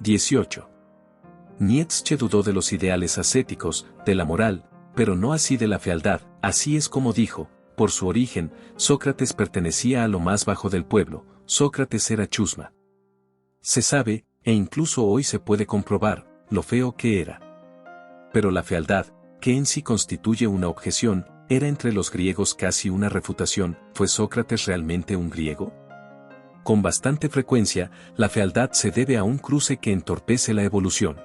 18. Nietzsche dudó de los ideales ascéticos, de la moral, pero no así de la fealdad. Así es como dijo: por su origen, Sócrates pertenecía a lo más bajo del pueblo. Sócrates era chusma. Se sabe, e incluso hoy se puede comprobar, lo feo que era. Pero la fealdad, que en sí constituye una objeción, era entre los griegos casi una refutación. ¿Fue Sócrates realmente un griego? Con bastante frecuencia, la fealdad se debe a un cruce que entorpece la evolución.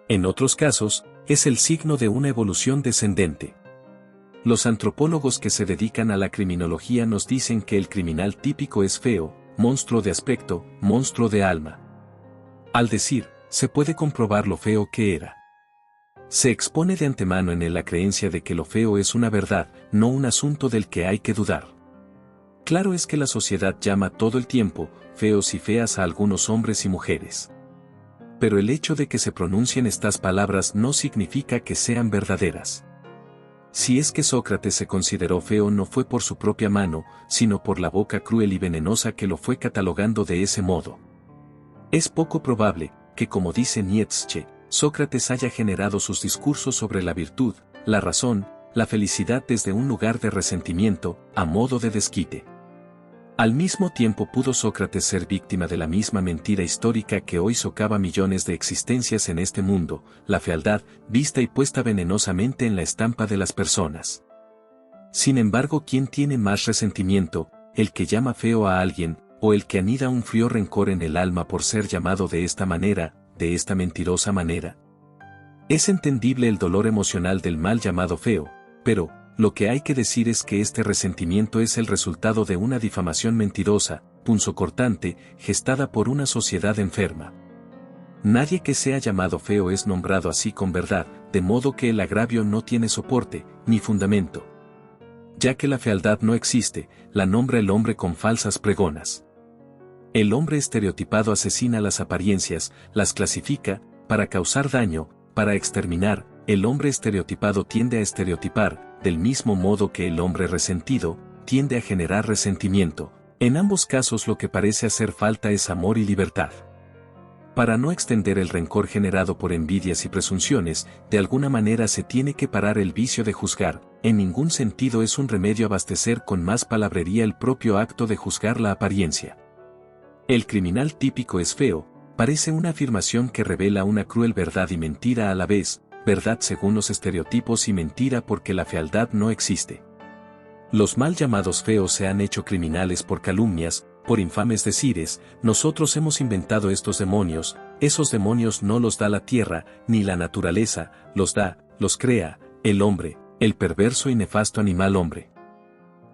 En otros casos, es el signo de una evolución descendente. Los antropólogos que se dedican a la criminología nos dicen que el criminal típico es feo, monstruo de aspecto, monstruo de alma. Al decir, se puede comprobar lo feo que era. Se expone de antemano en él la creencia de que lo feo es una verdad, no un asunto del que hay que dudar. Claro es que la sociedad llama todo el tiempo feos y feas a algunos hombres y mujeres. Pero el hecho de que se pronuncien estas palabras no significa que sean verdaderas. Si es que Sócrates se consideró feo, no fue por su propia mano, sino por la boca cruel y venenosa que lo fue catalogando de ese modo. Es poco probable que, como dice Nietzsche, Sócrates haya generado sus discursos sobre la virtud, la razón, la felicidad desde un lugar de resentimiento, a modo de desquite. Al mismo tiempo pudo Sócrates ser víctima de la misma mentira histórica que hoy socava millones de existencias en este mundo, la fealdad, vista y puesta venenosamente en la estampa de las personas. Sin embargo, ¿quién tiene más resentimiento, el que llama feo a alguien, o el que anida un frío rencor en el alma por ser llamado de esta manera, de esta mentirosa manera? Es entendible el dolor emocional del mal llamado feo, pero, lo que hay que decir es que este resentimiento es el resultado de una difamación mentirosa, punzocortante, gestada por una sociedad enferma. Nadie que sea llamado feo es nombrado así con verdad, de modo que el agravio no tiene soporte, ni fundamento. Ya que la fealdad no existe, la nombra el hombre con falsas pregonas. El hombre estereotipado asesina las apariencias, las clasifica, para causar daño, para exterminar. El hombre estereotipado tiende a estereotipar, del mismo modo que el hombre resentido tiende a generar resentimiento. En ambos casos lo que parece hacer falta es amor y libertad. Para no extender el rencor generado por envidias y presunciones, de alguna manera se tiene que parar el vicio de juzgar. En ningún sentido es un remedio abastecer con más palabrería el propio acto de juzgar la apariencia. El criminal típico es feo, parece una afirmación que revela una cruel verdad y mentira a la vez, verdad según los estereotipos y mentira porque la fealdad no existe. Los mal llamados feos se han hecho criminales por calumnias, por infames decires. Nosotros hemos inventado estos demonios, esos demonios no los da la tierra, ni la naturaleza, los da, los crea, el hombre, el perverso y nefasto animal hombre.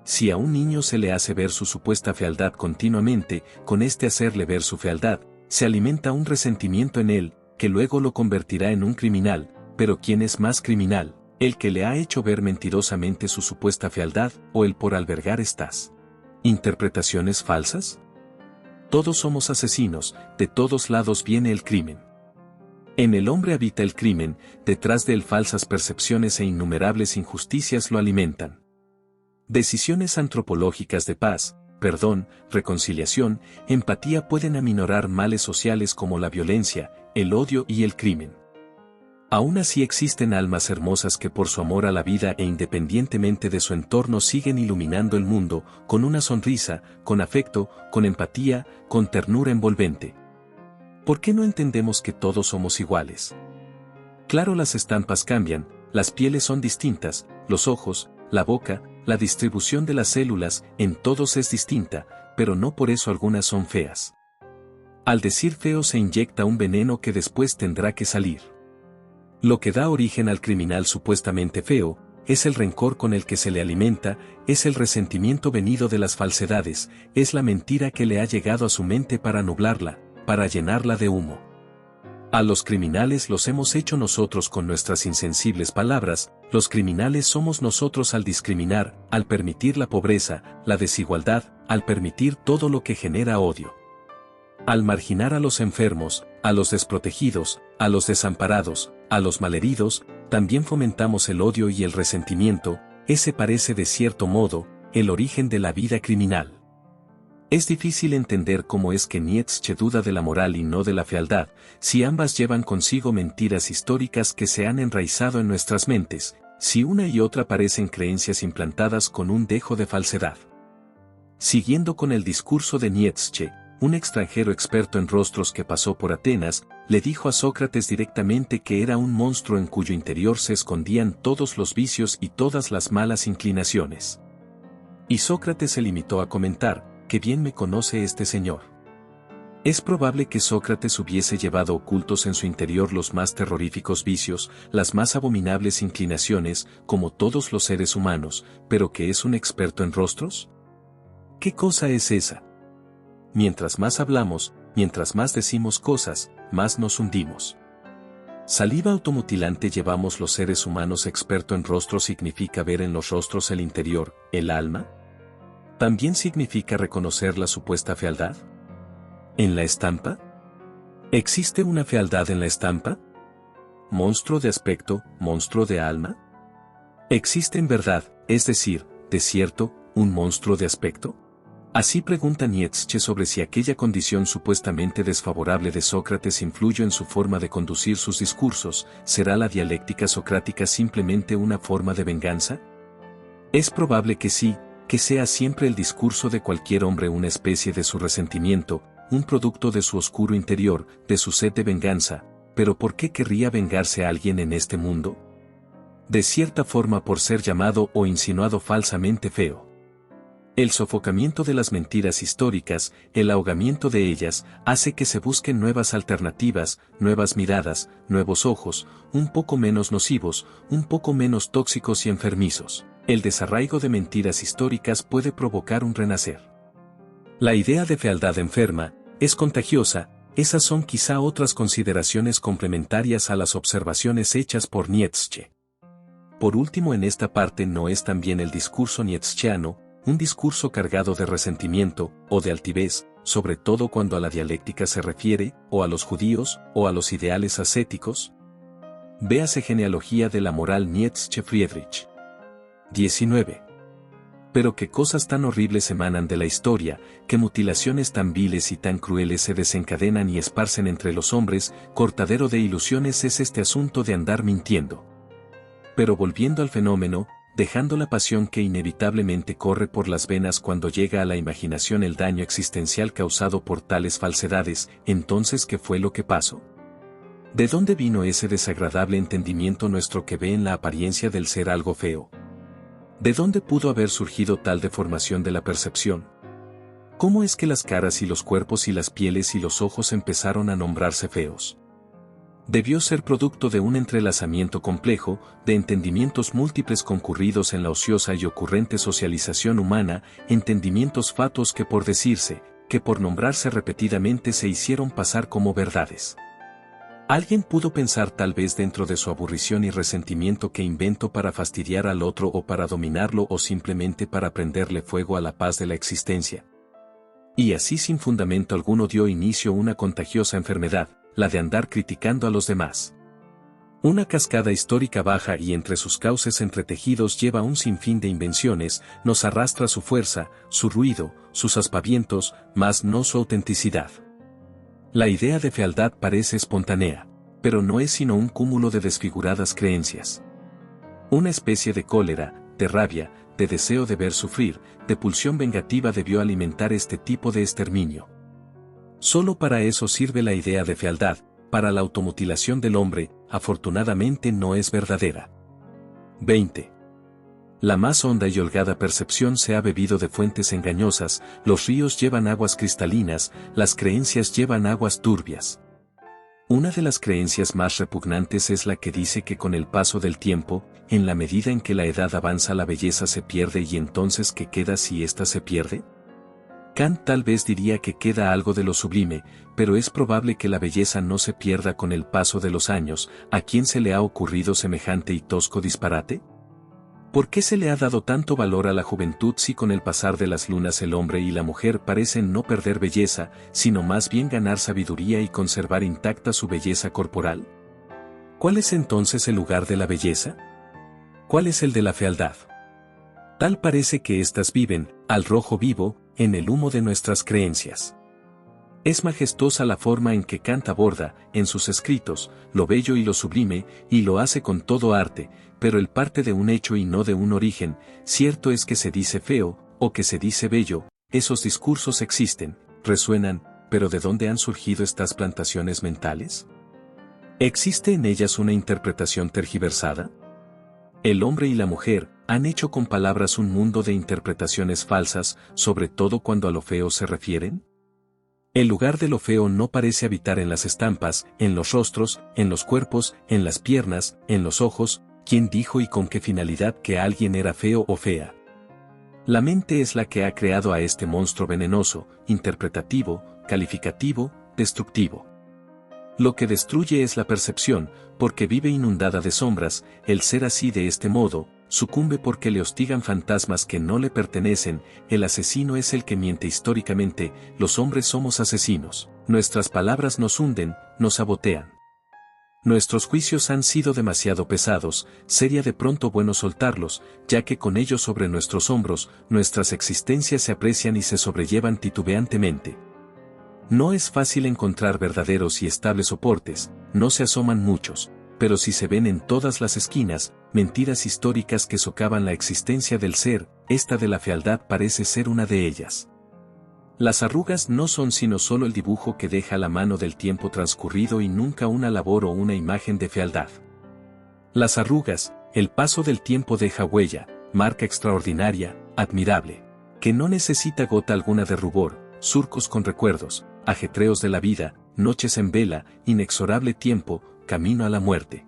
Si a un niño se le hace ver su supuesta fealdad continuamente, con este hacerle ver su fealdad, se alimenta un resentimiento en él, que luego lo convertirá en un criminal. Pero ¿quién es más criminal, el que le ha hecho ver mentirosamente su supuesta fealdad, o el por albergar estas interpretaciones falsas? Todos somos asesinos, de todos lados viene el crimen. En el hombre habita el crimen, detrás de él falsas percepciones e innumerables injusticias lo alimentan. Decisiones antropológicas de paz, perdón, reconciliación, empatía pueden aminorar males sociales como la violencia, el odio y el crimen. Aún así existen almas hermosas que por su amor a la vida e independientemente de su entorno siguen iluminando el mundo, con una sonrisa, con afecto, con empatía, con ternura envolvente. ¿Por qué no entendemos que todos somos iguales? Claro, las estampas cambian, las pieles son distintas, los ojos, la boca, la distribución de las células, en todos es distinta, pero no por eso algunas son feas. Al decir feo se inyecta un veneno que después tendrá que salir. Lo que da origen al criminal supuestamente feo, es el rencor con el que se le alimenta, es el resentimiento venido de las falsedades, es la mentira que le ha llegado a su mente para nublarla, para llenarla de humo. A los criminales los hemos hecho nosotros con nuestras insensibles palabras, los criminales somos nosotros al discriminar, al permitir la pobreza, la desigualdad, al permitir todo lo que genera odio. Al marginar a los enfermos, a los desprotegidos, a los desamparados, a los malheridos, también fomentamos el odio y el resentimiento. Ese parece de cierto modo, el origen de la vida criminal. Es difícil entender cómo es que Nietzsche duda de la moral y no de la fealdad, si ambas llevan consigo mentiras históricas que se han enraizado en nuestras mentes, si una y otra parecen creencias implantadas con un dejo de falsedad. Siguiendo con el discurso de Nietzsche, un extranjero experto en rostros que pasó por Atenas, le dijo a Sócrates directamente que era un monstruo en cuyo interior se escondían todos los vicios y todas las malas inclinaciones. Y Sócrates se limitó a comentar: «Qué bien me conoce este señor». Es probable que Sócrates hubiese llevado ocultos en su interior los más terroríficos vicios, las más abominables inclinaciones, como todos los seres humanos, pero ¿que es un experto en rostros? ¿Qué cosa es esa? Mientras más hablamos, mientras más decimos cosas, más nos hundimos. Saliva automutilante llevamos los seres humanos. Experto en rostros significa ver en los rostros el interior, el alma. ¿También significa reconocer la supuesta fealdad? ¿En la estampa? ¿Existe una fealdad en la estampa? ¿Monstruo de aspecto, monstruo de alma? ¿Existe en verdad, es decir, de cierto, un monstruo de aspecto? Así pregunta Nietzsche sobre si aquella condición supuestamente desfavorable de Sócrates influyó en su forma de conducir sus discursos. ¿Será la dialéctica socrática simplemente una forma de venganza? Es probable que sí, que sea siempre el discurso de cualquier hombre una especie de su resentimiento, un producto de su oscuro interior, de su sed de venganza. ¿Pero por qué querría vengarse a alguien en este mundo? De cierta forma por ser llamado o insinuado falsamente feo. El sofocamiento de las mentiras históricas, el ahogamiento de ellas, hace que se busquen nuevas alternativas, nuevas miradas, nuevos ojos, un poco menos nocivos, un poco menos tóxicos y enfermizos. El desarraigo de mentiras históricas puede provocar un renacer. La idea de fealdad enferma, es contagiosa. Esas son quizá otras consideraciones complementarias a las observaciones hechas por Nietzsche. Por último, en esta parte no es también el discurso nietzscheano, un discurso cargado de resentimiento, o de altivez, sobre todo cuando a la dialéctica se refiere, o a los judíos, o a los ideales ascéticos. Véase Genealogía de la moral Nietzsche-Friedrich. 19. Pero qué cosas tan horribles emanan de la historia, qué mutilaciones tan viles y tan crueles se desencadenan y esparcen entre los hombres. Cortadero de ilusiones es este asunto de andar mintiendo. Pero volviendo al fenómeno, dejando la pasión que inevitablemente corre por las venas cuando llega a la imaginación el daño existencial causado por tales falsedades, entonces ¿qué fue lo que pasó? ¿De dónde vino ese desagradable entendimiento nuestro que ve en la apariencia del ser algo feo? ¿De dónde pudo haber surgido tal deformación de la percepción? ¿Cómo es que las caras y los cuerpos y las pieles y los ojos empezaron a nombrarse feos? Debió ser producto de un entrelazamiento complejo, de entendimientos múltiples concurridos en la ociosa y ocurrente socialización humana, entendimientos fatuos que por decirse, que por nombrarse repetidamente se hicieron pasar como verdades. Alguien pudo pensar tal vez dentro de su aburrición y resentimiento que invento para fastidiar al otro o para dominarlo o simplemente para prenderle fuego a la paz de la existencia. Y así sin fundamento alguno dio inicio a una contagiosa enfermedad, la de andar criticando a los demás. Una cascada histórica baja y entre sus cauces entretejidos lleva un sinfín de invenciones, nos arrastra su fuerza, su ruido, sus aspavientos, mas no su autenticidad. La idea de fealdad parece espontánea, pero no es sino un cúmulo de desfiguradas creencias. Una especie de cólera, de rabia, de deseo de ver sufrir, de pulsión vengativa debió alimentar este tipo de exterminio. Solo para eso sirve la idea de fealdad, para la automutilación del hombre. Afortunadamente no es verdadera. 20. La más honda y holgada percepción se ha bebido de fuentes engañosas, los ríos llevan aguas cristalinas, las creencias llevan aguas turbias. Una de las creencias más repugnantes es la que dice que con el paso del tiempo, en la medida en que la edad avanza la belleza se pierde y entonces ¿qué queda si ésta se pierde? Kant tal vez diría que queda algo de lo sublime, pero es probable que la belleza no se pierda con el paso de los años. ¿A quién se le ha ocurrido semejante y tosco disparate? ¿Por qué se le ha dado tanto valor a la juventud si con el pasar de las lunas el hombre y la mujer parecen no perder belleza, sino más bien ganar sabiduría y conservar intacta su belleza corporal? ¿Cuál es entonces el lugar de la belleza? ¿Cuál es el de la fealdad? Tal parece que éstas viven, al rojo vivo, en el humo de nuestras creencias. Es majestuosa la forma en que Kant aborda, en sus escritos, lo bello y lo sublime, y lo hace con todo arte, pero él parte de un hecho y no de un origen. Cierto es que se dice feo, o que se dice bello, esos discursos existen, resuenan, pero ¿de dónde han surgido estas plantaciones mentales? ¿Existe en ellas una interpretación tergiversada? El hombre y la mujer han hecho con palabras un mundo de interpretaciones falsas, sobre todo cuando a lo feo se refieren. El lugar de lo feo no parece habitar en las estampas, en los rostros, en los cuerpos, en las piernas, en los ojos. ¿Quién dijo y con qué finalidad que alguien era feo o fea? La mente es la que ha creado a este monstruo venenoso, interpretativo, calificativo, destructivo. Lo que destruye es la percepción, porque vive inundada de sombras. El ser así de este modo, sucumbe porque le hostigan fantasmas que no le pertenecen. El asesino es el que miente históricamente. Los hombres somos asesinos. Nuestras palabras nos hunden, nos sabotean. Nuestros juicios han sido demasiado pesados. Sería de pronto bueno soltarlos, ya que con ellos sobre nuestros hombros, nuestras existencias se aprecian y se sobrellevan titubeantemente. No es fácil encontrar verdaderos y estables soportes, no se asoman muchos, pero si se ven en todas las esquinas, mentiras históricas que socavan la existencia del ser. Esta de la fealdad parece ser una de ellas. Las arrugas no son sino solo el dibujo que deja la mano del tiempo transcurrido y nunca una labor o una imagen de fealdad. Las arrugas, el paso del tiempo deja huella, marca extraordinaria, admirable, que no necesita gota alguna de rubor, surcos con recuerdos, ajetreos de la vida, noches en vela, inexorable tiempo, camino a la muerte.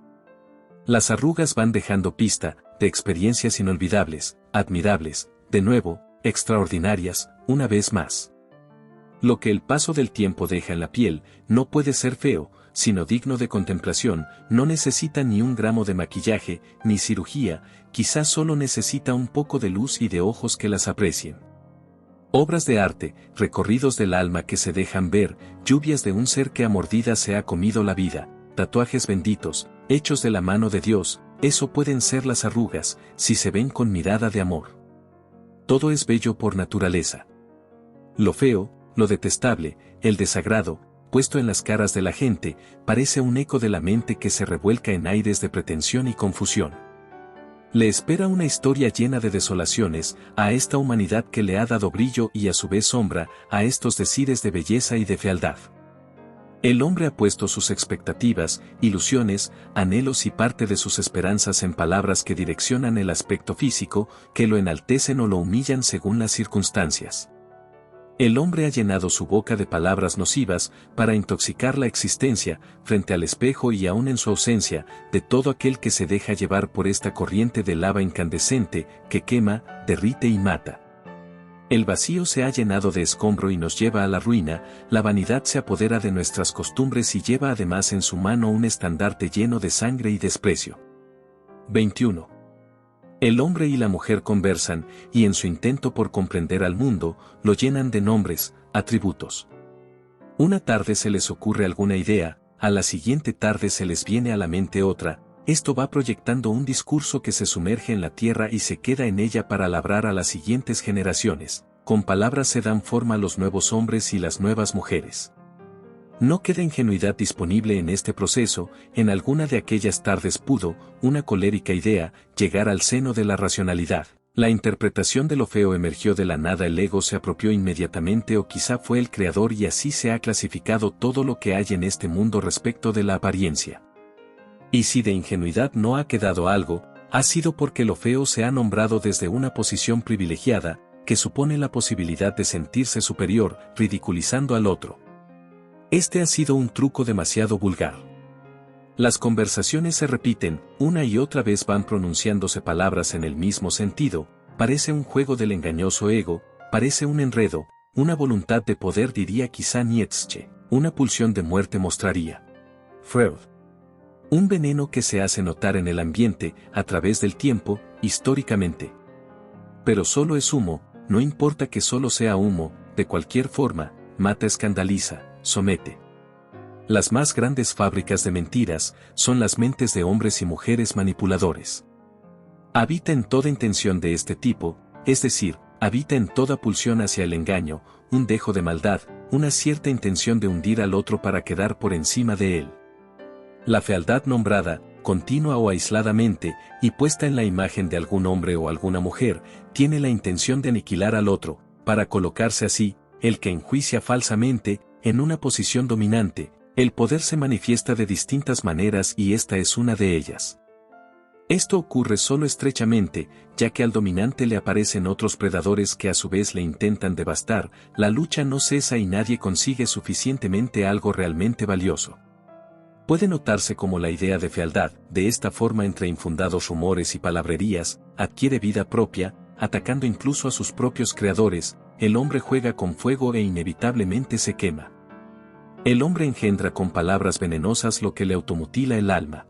Las arrugas van dejando pista, de experiencias inolvidables, admirables, de nuevo, extraordinarias, una vez más. Lo que el paso del tiempo deja en la piel, no puede ser feo, sino digno de contemplación. No necesita ni un gramo de maquillaje, ni cirugía, quizás solo necesita un poco de luz y de ojos que las aprecien. Obras de arte, recorridos del alma que se dejan ver, lluvias de un ser que a mordidas se ha comido la vida, tatuajes benditos, hechos de la mano de Dios. Eso pueden ser las arrugas, si se ven con mirada de amor. Todo es bello por naturaleza. Lo feo, lo detestable, el desagrado, puesto en las caras de la gente, parece un eco de la mente que se revuelca en aires de pretensión y confusión. Le espera una historia llena de desolaciones, a esta humanidad que le ha dado brillo y a su vez sombra, a estos decires de belleza y de fealdad. El hombre ha puesto sus expectativas, ilusiones, anhelos y parte de sus esperanzas en palabras que direccionan el aspecto físico, que lo enaltecen o lo humillan según las circunstancias. El hombre ha llenado su boca de palabras nocivas para intoxicar la existencia, frente al espejo y aún en su ausencia, de todo aquel que se deja llevar por esta corriente de lava incandescente, que quema, derrite y mata. El vacío se ha llenado de escombro y nos lleva a la ruina. La vanidad se apodera de nuestras costumbres y lleva además en su mano un estandarte lleno de sangre y desprecio. 21. El hombre y la mujer conversan, y en su intento por comprender al mundo, lo llenan de nombres, atributos. Una tarde se les ocurre alguna idea, a la siguiente tarde se les viene a la mente otra. Esto va proyectando un discurso que se sumerge en la tierra y se queda en ella para labrar a las siguientes generaciones. Con palabras se dan forma los nuevos hombres y las nuevas mujeres. No queda ingenuidad disponible en este proceso. En alguna de aquellas tardes pudo, una colérica idea, llegar al seno de la racionalidad. La interpretación de lo feo emergió de la nada, el ego se apropió inmediatamente o quizá fue el creador y así se ha clasificado todo lo que hay en este mundo respecto de la apariencia. Y si de ingenuidad no ha quedado algo, ha sido porque lo feo se ha nombrado desde una posición privilegiada, que supone la posibilidad de sentirse superior, ridiculizando al otro. Este ha sido un truco demasiado vulgar. Las conversaciones se repiten, una y otra vez van pronunciándose palabras en el mismo sentido, parece un juego del engañoso ego, parece un enredo, una voluntad de poder diría quizá Nietzsche, una pulsión de muerte mostraría Freud. Un veneno que se hace notar en el ambiente, a través del tiempo, históricamente. Pero solo es humo, no importa que solo sea humo, de cualquier forma, mata, escandaliza, somete. Las más grandes fábricas de mentiras son las mentes de hombres y mujeres manipuladores. Habita en toda intención de este tipo, es decir, habita en toda pulsión hacia el engaño, un dejo de maldad, una cierta intención de hundir al otro para quedar por encima de él. La fealdad nombrada, continua o aisladamente, y puesta en la imagen de algún hombre o alguna mujer, tiene la intención de aniquilar al otro, para colocarse así, el que enjuicia falsamente, en una posición dominante. El poder se manifiesta de distintas maneras y esta es una de ellas. Esto ocurre solo estrechamente, ya que al dominante le aparecen otros predadores que a su vez le intentan devastar, la lucha no cesa y nadie consigue suficientemente algo realmente valioso. Puede notarse como la idea de fealdad, de esta forma entre infundados rumores y palabrerías, adquiere vida propia, atacando incluso a sus propios creadores. El hombre juega con fuego e inevitablemente se quema. El hombre engendra con palabras venenosas lo que le automutila el alma.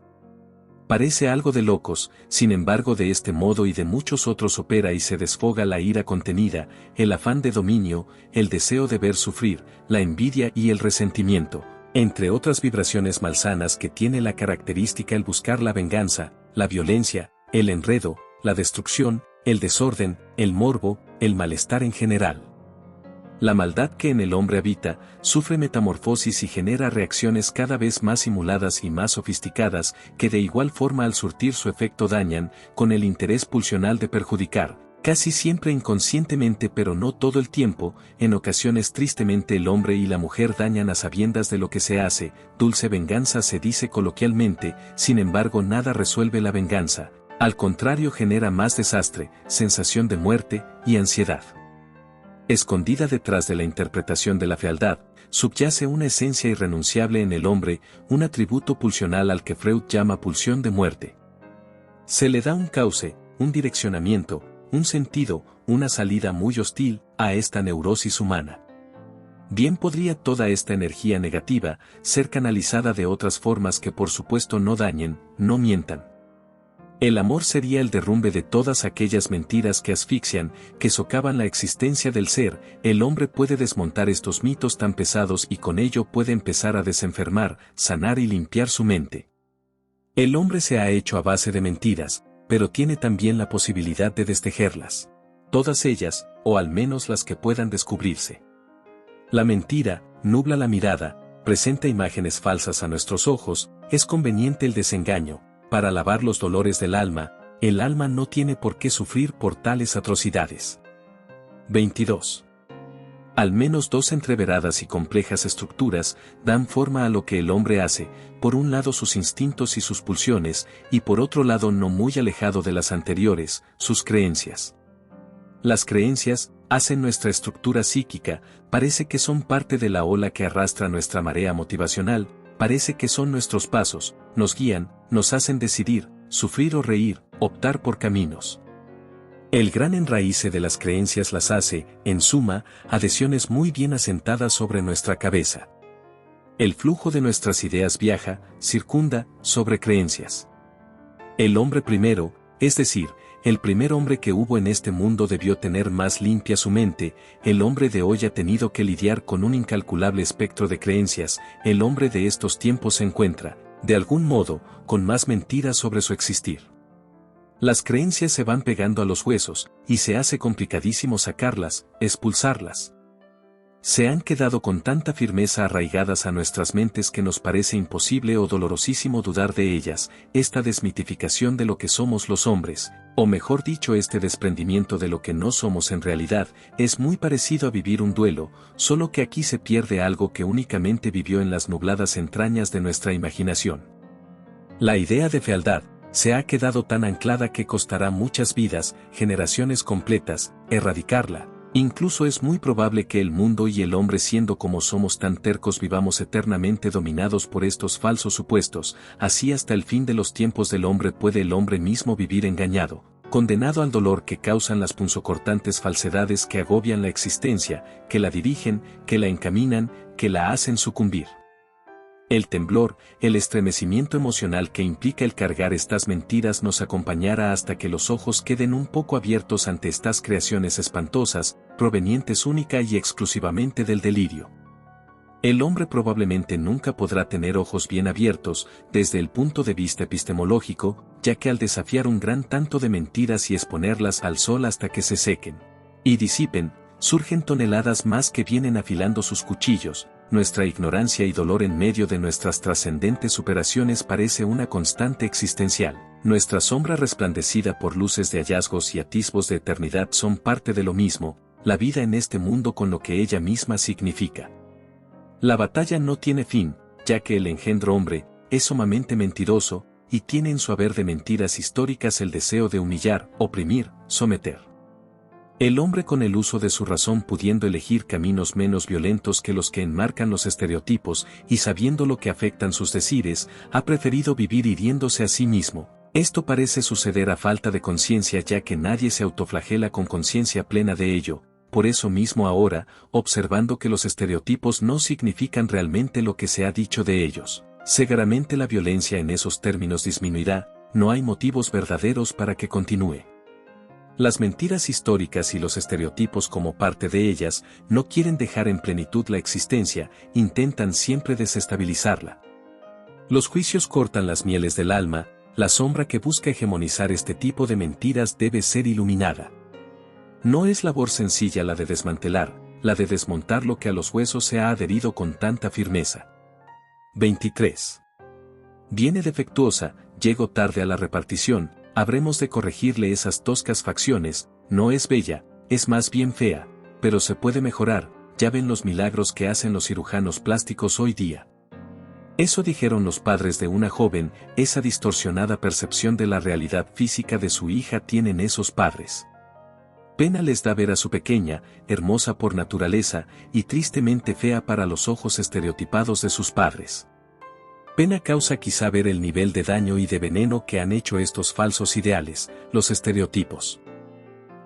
Parece algo de locos, sin embargo de este modo y de muchos otros opera y se desfoga la ira contenida, el afán de dominio, el deseo de ver sufrir, la envidia y el resentimiento, entre otras vibraciones malsanas que tiene la característica el buscar la venganza, la violencia, el enredo, la destrucción, el desorden, el morbo, el malestar en general. La maldad que en el hombre habita, sufre metamorfosis y genera reacciones cada vez más simuladas y más sofisticadas, que de igual forma al surtir su efecto dañan, con el interés pulsional de perjudicar, casi siempre inconscientemente pero no todo el tiempo, en ocasiones tristemente el hombre y la mujer dañan a sabiendas de lo que se hace, dulce venganza se dice coloquialmente, sin embargo nada resuelve la venganza, al contrario genera más desastre, sensación de muerte y ansiedad. Escondida detrás de la interpretación de la fealdad, subyace una esencia irrenunciable en el hombre, un atributo pulsional al que Freud llama pulsión de muerte. Se le da un cauce, un direccionamiento, un sentido, una salida muy hostil a esta neurosis humana. Bien podría toda esta energía negativa ser canalizada de otras formas que por supuesto no dañen, no mientan. El amor sería el derrumbe de todas aquellas mentiras que asfixian, que socavan la existencia del ser. El hombre puede desmontar estos mitos tan pesados y con ello puede empezar a desenfermar, sanar y limpiar su mente. El hombre se ha hecho a base de mentiras, pero tiene también la posibilidad de destejerlas. Todas ellas, o al menos las que puedan descubrirse. La mentira, nubla la mirada, presenta imágenes falsas a nuestros ojos, es conveniente el desengaño. Para lavar los dolores del alma, el alma no tiene por qué sufrir por tales atrocidades. 22. Al menos dos entreveradas y complejas estructuras dan forma a lo que el hombre hace, por un lado sus instintos y sus pulsiones, y por otro lado no muy alejado de las anteriores, sus creencias. Las creencias hacen nuestra estructura psíquica, parece que son parte de la ola que arrastra nuestra marea motivacional, parece que son nuestros pasos, nos guían, nos hacen decidir, sufrir o reír, optar por caminos. El gran enraíce de las creencias las hace, en suma, adhesiones muy bien asentadas sobre nuestra cabeza. El flujo de nuestras ideas viaja, circunda, sobre creencias. El hombre primero, es decir, el primer hombre que hubo en este mundo debió tener más limpia su mente, el hombre de hoy ha tenido que lidiar con un incalculable espectro de creencias, el hombre de estos tiempos se encuentra, de algún modo, con más mentiras sobre su existir. Las creencias se van pegando a los huesos, y se hace complicadísimo sacarlas, expulsarlas. Se han quedado con tanta firmeza arraigadas a nuestras mentes que nos parece imposible o dolorosísimo dudar de ellas. Esta desmitificación de lo que somos los hombres, o mejor dicho este desprendimiento de lo que no somos en realidad, es muy parecido a vivir un duelo, solo que aquí se pierde algo que únicamente vivió en las nubladas entrañas de nuestra imaginación. La idea de fealdad se ha quedado tan anclada que costará muchas vidas, generaciones completas, erradicarla. Incluso es muy probable que el mundo y el hombre siendo como somos tan tercos vivamos eternamente dominados por estos falsos supuestos, así hasta el fin de los tiempos del hombre puede el hombre mismo vivir engañado, condenado al dolor que causan las punzocortantes falsedades que agobian la existencia, que la dirigen, que la encaminan, que la hacen sucumbir. El temblor, el estremecimiento emocional que implica el cargar estas mentiras nos acompañará hasta que los ojos queden un poco abiertos ante estas creaciones espantosas, provenientes única y exclusivamente del delirio. El hombre probablemente nunca podrá tener ojos bien abiertos, desde el punto de vista epistemológico, ya que al desafiar un gran tanto de mentiras y exponerlas al sol hasta que se sequen, y disipen, surgen toneladas más que vienen afilando sus cuchillos. Nuestra ignorancia y dolor en medio de nuestras trascendentes superaciones parece una constante existencial. Nuestra sombra resplandecida por luces de hallazgos y atisbos de eternidad son parte de lo mismo, la vida en este mundo con lo que ella misma significa. La batalla no tiene fin, ya que el engendro hombre es sumamente mentiroso, y tiene en su haber de mentiras históricas el deseo de humillar, oprimir, someter. El hombre con el uso de su razón pudiendo elegir caminos menos violentos que los que enmarcan los estereotipos y sabiendo lo que afectan sus decires, ha preferido vivir hiriéndose a sí mismo. Esto parece suceder a falta de conciencia ya que nadie se autoflagela con conciencia plena de ello. Por eso mismo ahora, observando que los estereotipos no significan realmente lo que se ha dicho de ellos, seguramente la violencia en esos términos disminuirá, no hay motivos verdaderos para que continúe. Las mentiras históricas y los estereotipos como parte de ellas no quieren dejar en plenitud la existencia, intentan siempre desestabilizarla. Los juicios cortan las mieles del alma, la sombra que busca hegemonizar este tipo de mentiras debe ser iluminada. No es labor sencilla la de desmantelar, la de desmontar lo que a los huesos se ha adherido con tanta firmeza. 23. Viene defectuosa, llego tarde a la repartición. Habremos de corregirle esas toscas facciones, no es bella, es más bien fea, pero se puede mejorar, ya ven los milagros que hacen los cirujanos plásticos hoy día. Eso dijeron los padres de una joven, esa distorsionada percepción de la realidad física de su hija tienen esos padres. Pena les da ver a su pequeña, hermosa por naturaleza, y tristemente fea para los ojos estereotipados de sus padres. Pena causa quizá ver el nivel de daño y de veneno que han hecho estos falsos ideales, los estereotipos.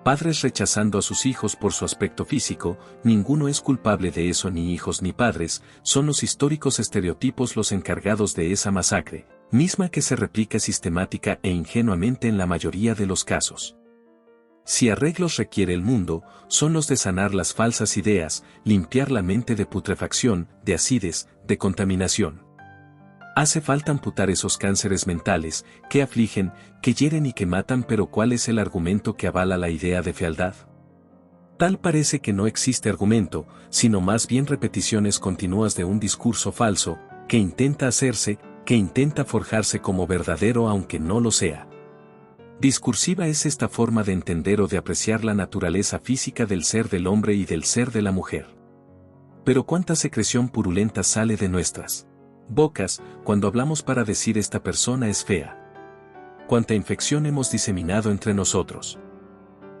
Padres rechazando a sus hijos por su aspecto físico, ninguno es culpable de eso, ni hijos ni padres, son los históricos estereotipos los encargados de esa masacre, misma que se replica sistemática e ingenuamente en la mayoría de los casos. Si arreglos requiere el mundo, son los de sanar las falsas ideas, limpiar la mente de putrefacción, de acidez, de contaminación. Hace falta amputar esos cánceres mentales, que afligen, que hieren y que matan, pero ¿cuál es el argumento que avala la idea de fealdad? Tal parece que no existe argumento, sino más bien repeticiones continuas de un discurso falso, que intenta hacerse, que intenta forjarse como verdadero aunque no lo sea. Discursiva es esta forma de entender o de apreciar la naturaleza física del ser del hombre y del ser de la mujer. Pero cuánta secreción purulenta sale de nuestras bocas, cuando hablamos para decir esta persona es fea. Cuánta infección hemos diseminado entre nosotros.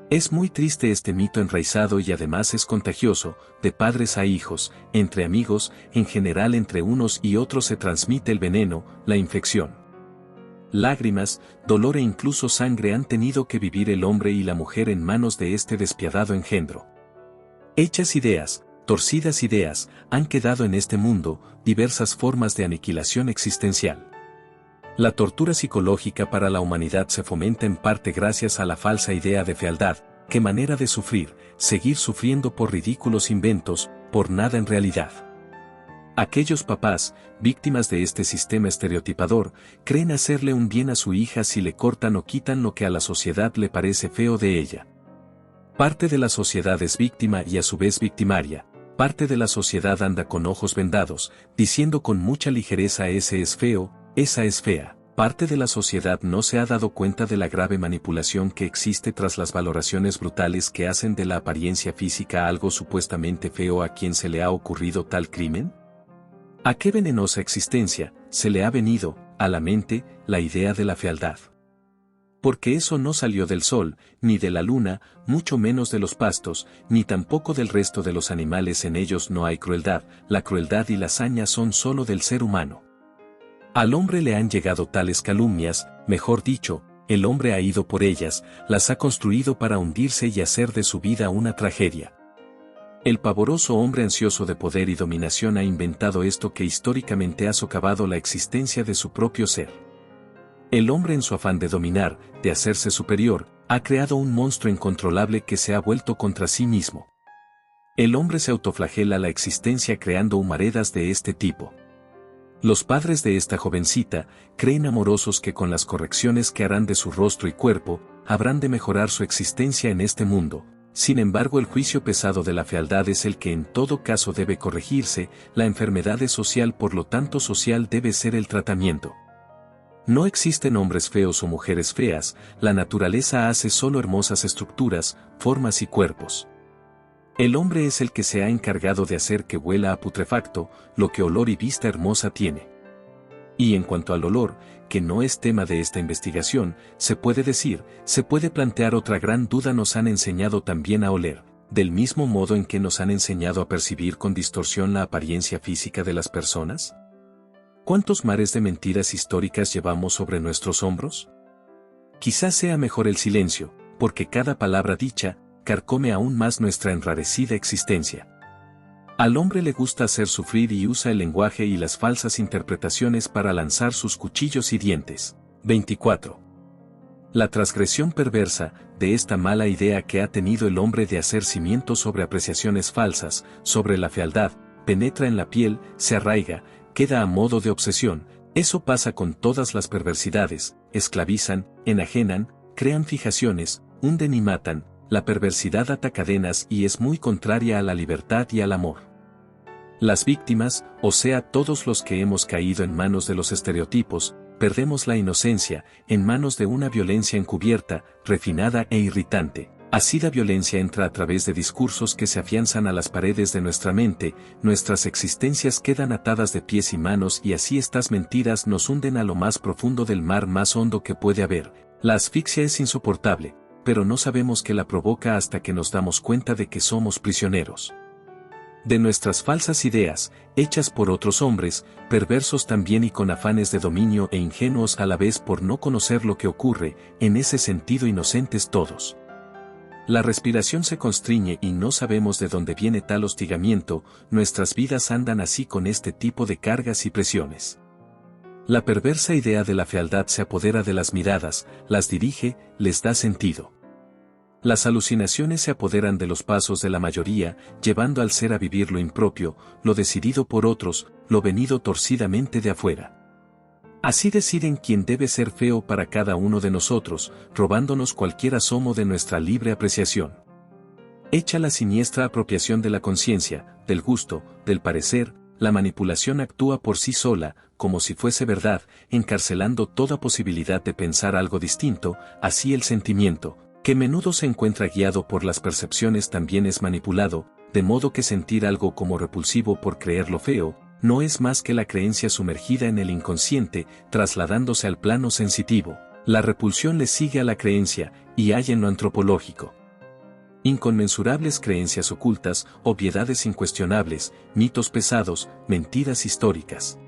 Es muy triste este mito enraizado y además es contagioso, de padres a hijos, entre amigos, en general entre unos y otros se transmite el veneno, la infección. Lágrimas, dolor e incluso sangre han tenido que vivir el hombre y la mujer en manos de este despiadado engendro. Hechas ideas, torcidas ideas, han quedado en este mundo, diversas formas de aniquilación existencial. La tortura psicológica para la humanidad se fomenta en parte gracias a la falsa idea de fealdad, qué manera de sufrir, seguir sufriendo por ridículos inventos, por nada en realidad. Aquellos papás, víctimas de este sistema estereotipador, creen hacerle un bien a su hija si le cortan o quitan lo que a la sociedad le parece feo de ella. Parte de la sociedad es víctima y a su vez victimaria. Parte de la sociedad anda con ojos vendados, diciendo con mucha ligereza ese es feo, esa es fea. Parte de la sociedad no se ha dado cuenta de la grave manipulación que existe tras las valoraciones brutales que hacen de la apariencia física algo supuestamente feo a quien se le ha ocurrido tal crimen. ¿A qué venenosa existencia se le ha venido a la mente la idea de la fealdad? Porque eso no salió del sol, ni de la luna, mucho menos de los pastos, ni tampoco del resto de los animales. En ellos no hay crueldad, la crueldad y la saña son solo del ser humano. Al hombre le han llegado tales calumnias, mejor dicho, el hombre ha ido por ellas, las ha construido para hundirse y hacer de su vida una tragedia. El pavoroso hombre ansioso de poder y dominación ha inventado esto que históricamente ha socavado la existencia de su propio ser. El hombre en su afán de dominar, de hacerse superior, ha creado un monstruo incontrolable que se ha vuelto contra sí mismo. El hombre se autoflagela la existencia creando humaredas de este tipo. Los padres de esta jovencita creen amorosos que con las correcciones que harán de su rostro y cuerpo, habrán de mejorar su existencia en este mundo, Sin embargo, el juicio pesado de la fealdad es el que en todo caso debe corregirse, la enfermedad es social, por lo tanto social debe ser el tratamiento. No existen hombres feos o mujeres feas, la naturaleza hace solo hermosas estructuras, formas y cuerpos. El hombre es el que se ha encargado de hacer que huela a putrefacto, lo que olor y vista hermosa tiene. Y en cuanto al olor, que no es tema de esta investigación, se puede plantear otra gran duda: ¿nos han enseñado también a oler, del mismo modo en que nos han enseñado a percibir con distorsión la apariencia física de las personas? ¿Cuántos mares de mentiras históricas llevamos sobre nuestros hombros? Quizás sea mejor el silencio, porque cada palabra dicha carcome aún más nuestra enrarecida existencia. Al hombre le gusta hacer sufrir y usa el lenguaje y las falsas interpretaciones para lanzar sus cuchillos y dientes. 24. La transgresión perversa de esta mala idea que ha tenido el hombre de hacer cimientos sobre apreciaciones falsas, sobre la fealdad, penetra en la piel, se arraiga, queda a modo de obsesión. Eso pasa con todas las perversidades: esclavizan, enajenan, crean fijaciones, hunden y matan. La perversidad ata cadenas y es muy contraria a la libertad y al amor. Las víctimas, o sea todos los que hemos caído en manos de los estereotipos, perdemos la inocencia, en manos de una violencia encubierta, refinada e irritante. Así la violencia entra a través de discursos que se afianzan a las paredes de nuestra mente, nuestras existencias quedan atadas de pies y manos, y así estas mentiras nos hunden a lo más profundo del mar más hondo que puede haber. La asfixia es insoportable, pero no sabemos que la provoca hasta que nos damos cuenta de que somos prisioneros de nuestras falsas ideas, hechas por otros hombres, perversos también y con afanes de dominio e ingenuos a la vez por no conocer lo que ocurre, en ese sentido inocentes todos. La respiración se constriñe y no sabemos de dónde viene tal hostigamiento, nuestras vidas andan así con este tipo de cargas y presiones. La perversa idea de la fealdad se apodera de las miradas, las dirige, les da sentido. Las alucinaciones se apoderan de los pasos de la mayoría, llevando al ser a vivir lo impropio, lo decidido por otros, lo venido torcidamente de afuera. Así deciden quién debe ser feo para cada uno de nosotros, robándonos cualquier asomo de nuestra libre apreciación. Hecha la siniestra apropiación de la conciencia, del gusto, del parecer, la manipulación actúa por sí sola, como si fuese verdad, encarcelando toda posibilidad de pensar algo distinto. Así el sentimiento, que menudo se encuentra guiado por las percepciones, también es manipulado, de modo que sentir algo como repulsivo por creerlo feo, no es más que la creencia sumergida en el inconsciente, trasladándose al plano sensitivo. La repulsión le sigue a la creencia, y hay en lo antropológico inconmensurables creencias ocultas, obviedades incuestionables, mitos pesados, mentiras históricas.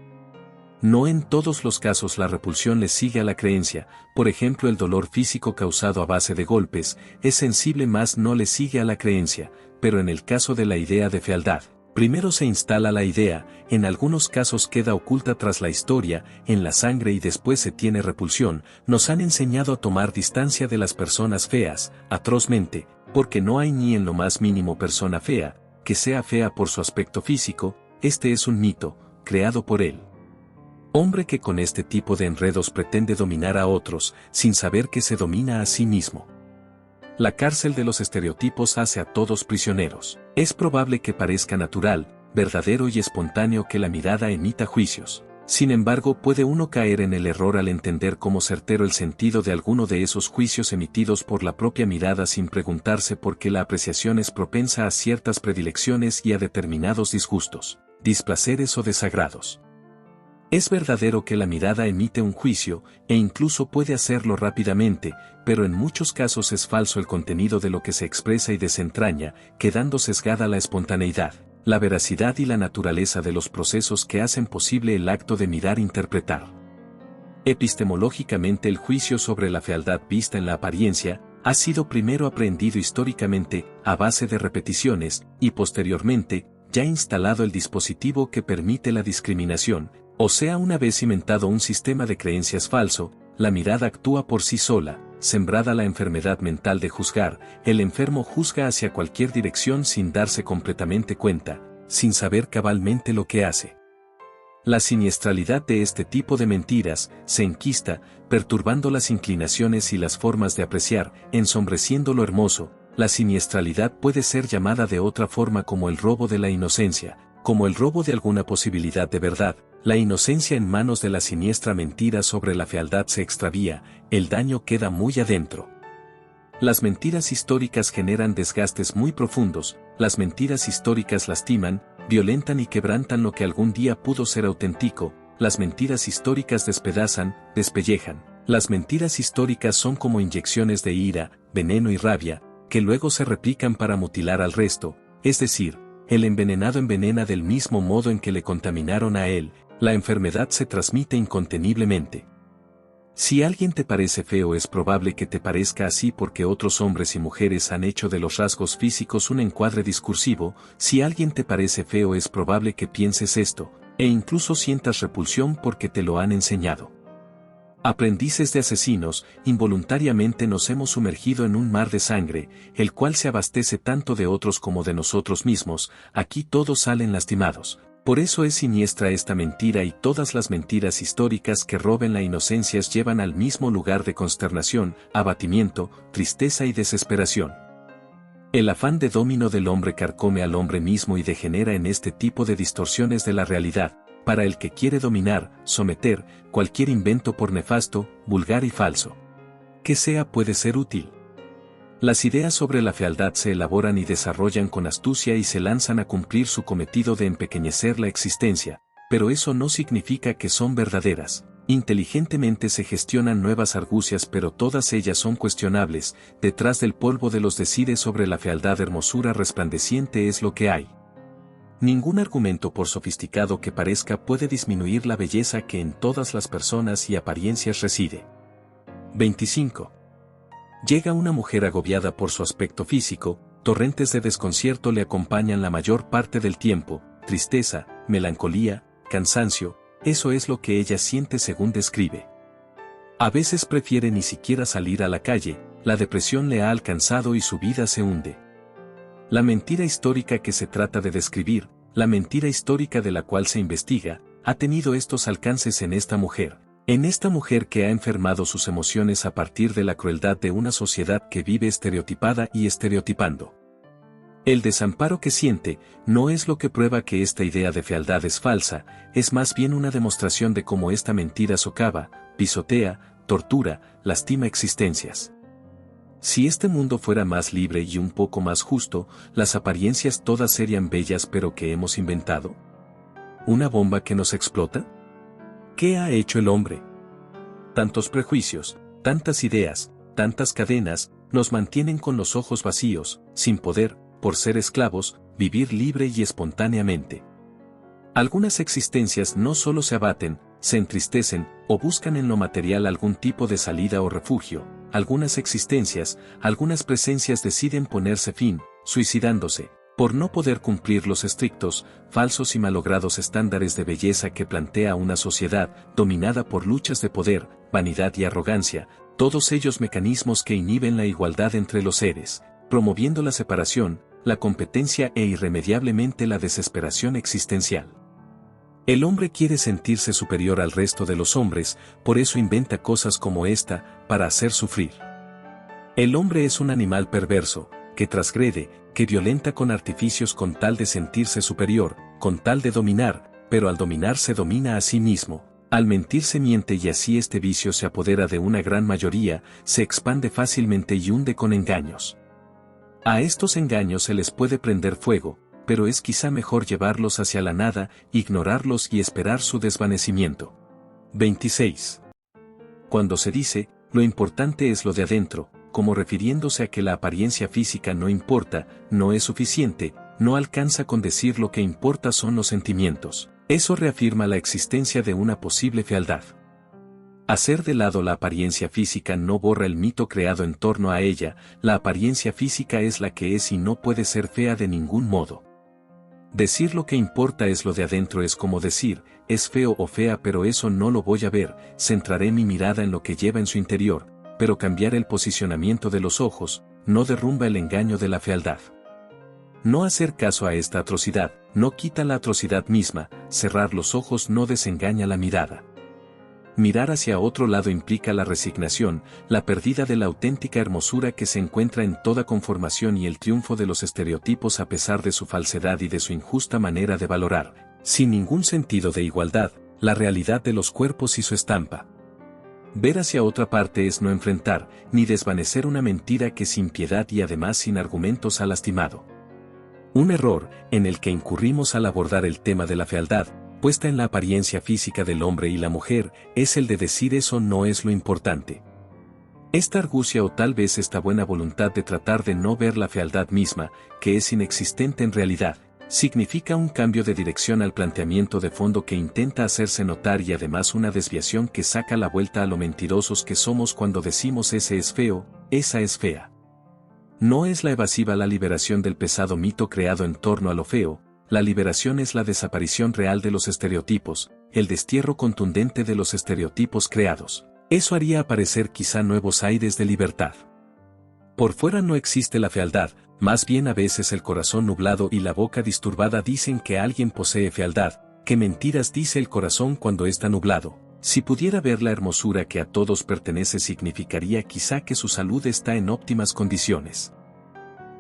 No en todos los casos la repulsión le sigue a la creencia, por ejemplo el dolor físico causado a base de golpes, es sensible más no le sigue a la creencia, pero en el caso de la idea de fealdad, primero se instala la idea, en algunos casos queda oculta tras la historia, en la sangre y después se tiene repulsión. Nos han enseñado a tomar distancia de las personas feas, atrozmente, porque no hay ni en lo más mínimo persona fea, que sea fea por su aspecto físico, este es un mito, creado por él. Hombre que con este tipo de enredos pretende dominar a otros, sin saber que se domina a sí mismo. La cárcel de los estereotipos hace a todos prisioneros. Es probable que parezca natural, verdadero y espontáneo que la mirada emita juicios. Sin embargo, puede uno caer en el error al entender como certero el sentido de alguno de esos juicios emitidos por la propia mirada sin preguntarse por qué la apreciación es propensa a ciertas predilecciones y a determinados disgustos, displaceres o desagrados. Es verdadero que la mirada emite un juicio, e incluso puede hacerlo rápidamente, pero en muchos casos es falso el contenido de lo que se expresa y desentraña, quedando sesgada la espontaneidad, la veracidad y la naturaleza de los procesos que hacen posible el acto de mirar-interpretar. Epistemológicamente, el juicio sobre la fealdad vista en la apariencia ha sido primero aprendido históricamente, a base de repeticiones, y posteriormente, ya instalado el dispositivo que permite la discriminación. O sea, una vez cimentado un sistema de creencias falso, la mirada actúa por sí sola, sembrada la enfermedad mental de juzgar, el enfermo juzga hacia cualquier dirección sin darse completamente cuenta, sin saber cabalmente lo que hace. La siniestralidad de este tipo de mentiras se enquista, perturbando las inclinaciones y las formas de apreciar, ensombreciendo lo hermoso, la siniestralidad puede ser llamada de otra forma como el robo de la inocencia, como el robo de alguna posibilidad de verdad. La inocencia en manos de la siniestra mentira sobre la fealdad se extravía, el daño queda muy adentro. Las mentiras históricas generan desgastes muy profundos, las mentiras históricas lastiman, violentan y quebrantan lo que algún día pudo ser auténtico, las mentiras históricas despedazan, despellejan. Las mentiras históricas son como inyecciones de ira, veneno y rabia, que luego se replican para mutilar al resto, es decir, el envenenado envenena del mismo modo en que le contaminaron a él, la enfermedad se transmite inconteniblemente. Si alguien te parece feo es probable que te parezca así porque otros hombres y mujeres han hecho de los rasgos físicos un encuadre discursivo, si alguien te parece feo es probable que pienses esto, e incluso sientas repulsión porque te lo han enseñado. Aprendices de asesinos, involuntariamente nos hemos sumergido en un mar de sangre, el cual se abastece tanto de otros como de nosotros mismos, aquí todos salen lastimados. Por eso es siniestra esta mentira y todas las mentiras históricas que roben la inocencia llevan al mismo lugar de consternación, abatimiento, tristeza y desesperación. El afán de dominio del hombre carcome al hombre mismo y degenera en este tipo de distorsiones de la realidad. Para el que quiere dominar, someter, cualquier invento por nefasto, vulgar y falso que sea puede ser útil. Las ideas sobre la fealdad se elaboran y desarrollan con astucia y se lanzan a cumplir su cometido de empequeñecer la existencia, pero eso no significa que son verdaderas. Inteligentemente se gestionan nuevas argucias pero todas ellas son cuestionables, detrás del polvo de los decides sobre la fealdad hermosura resplandeciente es lo que hay. Ningún argumento por sofisticado que parezca puede disminuir la belleza que en todas las personas y apariencias reside. 25. Llega una mujer agobiada por su aspecto físico, torrentes de desconcierto le acompañan la mayor parte del tiempo, tristeza, melancolía, cansancio, eso es lo que ella siente según describe. A veces prefiere ni siquiera salir a la calle, la depresión le ha alcanzado y su vida se hunde. La mentira histórica que se trata de describir, la mentira histórica de la cual se investiga, ha tenido estos alcances en esta mujer que ha enfermado sus emociones a partir de la crueldad de una sociedad que vive estereotipada y estereotipando. El desamparo que siente, no es lo que prueba que esta idea de fealdad es falsa, es más bien una demostración de cómo esta mentira socava, pisotea, tortura, lastima existencias. Si este mundo fuera más libre y un poco más justo, las apariencias todas serían bellas pero ¿qué hemos inventado? ¿Una bomba que nos explota? ¿Qué ha hecho el hombre? Tantos prejuicios, tantas ideas, tantas cadenas, nos mantienen con los ojos vacíos, sin poder, por ser esclavos, vivir libre y espontáneamente. Algunas existencias no solo se abaten, se entristecen, o buscan en lo material algún tipo de salida o refugio. Algunas existencias, algunas presencias deciden ponerse fin, suicidándose, por no poder cumplir los estrictos, falsos y malogrados estándares de belleza que plantea una sociedad, dominada por luchas de poder, vanidad y arrogancia, todos ellos mecanismos que inhiben la igualdad entre los seres, promoviendo la separación, la competencia e irremediablemente la desesperación existencial. El hombre quiere sentirse superior al resto de los hombres, por eso inventa cosas como esta, para hacer sufrir. El hombre es un animal perverso, que transgrede, que violenta con artificios con tal de sentirse superior, con tal de dominar, pero al dominar se domina a sí mismo, al mentir se miente y así este vicio se apodera de una gran mayoría, se expande fácilmente y hunde con engaños. A estos engaños se les puede prender fuego, pero es quizá mejor llevarlos hacia la nada, ignorarlos y esperar su desvanecimiento. 26. Cuando se dice, lo importante es lo de adentro, como refiriéndose a que la apariencia física no importa, no es suficiente, no alcanza con decir lo que importa son los sentimientos. Eso reafirma la existencia de una posible fealdad. Hacer de lado la apariencia física no borra el mito creado en torno a ella, la apariencia física es la que es y no puede ser fea de ningún modo. Decir lo que importa es lo de adentro es como decir, es feo o fea pero eso no lo voy a ver, centraré mi mirada en lo que lleva en su interior, pero cambiar el posicionamiento de los ojos, no derrumba el engaño de la fealdad. No hacer caso a esta atrocidad, no quita la atrocidad misma, cerrar los ojos no desengaña la mirada. Mirar hacia otro lado implica la resignación, la pérdida de la auténtica hermosura que se encuentra en toda conformación y el triunfo de los estereotipos a pesar de su falsedad y de su injusta manera de valorar, sin ningún sentido de igualdad, la realidad de los cuerpos y su estampa. Ver hacia otra parte es no enfrentar, ni desvanecer una mentira que sin piedad y además sin argumentos ha lastimado. Un error, en el que incurrimos al abordar el tema de la fealdad, puesta en la apariencia física del hombre y la mujer, es el de decir eso no es lo importante. Esta argucia o tal vez esta buena voluntad de tratar de no ver la fealdad misma, que es inexistente en realidad, significa un cambio de dirección al planteamiento de fondo que intenta hacerse notar y además una desviación que saca la vuelta a lo mentirosos que somos cuando decimos ese es feo, esa es fea. No es la evasiva la liberación del pesado mito creado en torno a lo feo, la liberación es la desaparición real de los estereotipos, el destierro contundente de los estereotipos creados. Eso haría aparecer quizá nuevos aires de libertad. Por fuera no existe la fealdad, más bien a veces el corazón nublado y la boca disturbada dicen que alguien posee fealdad, que mentiras dice el corazón cuando está nublado. Si pudiera ver la hermosura que a todos pertenece significaría quizá que su salud está en óptimas condiciones.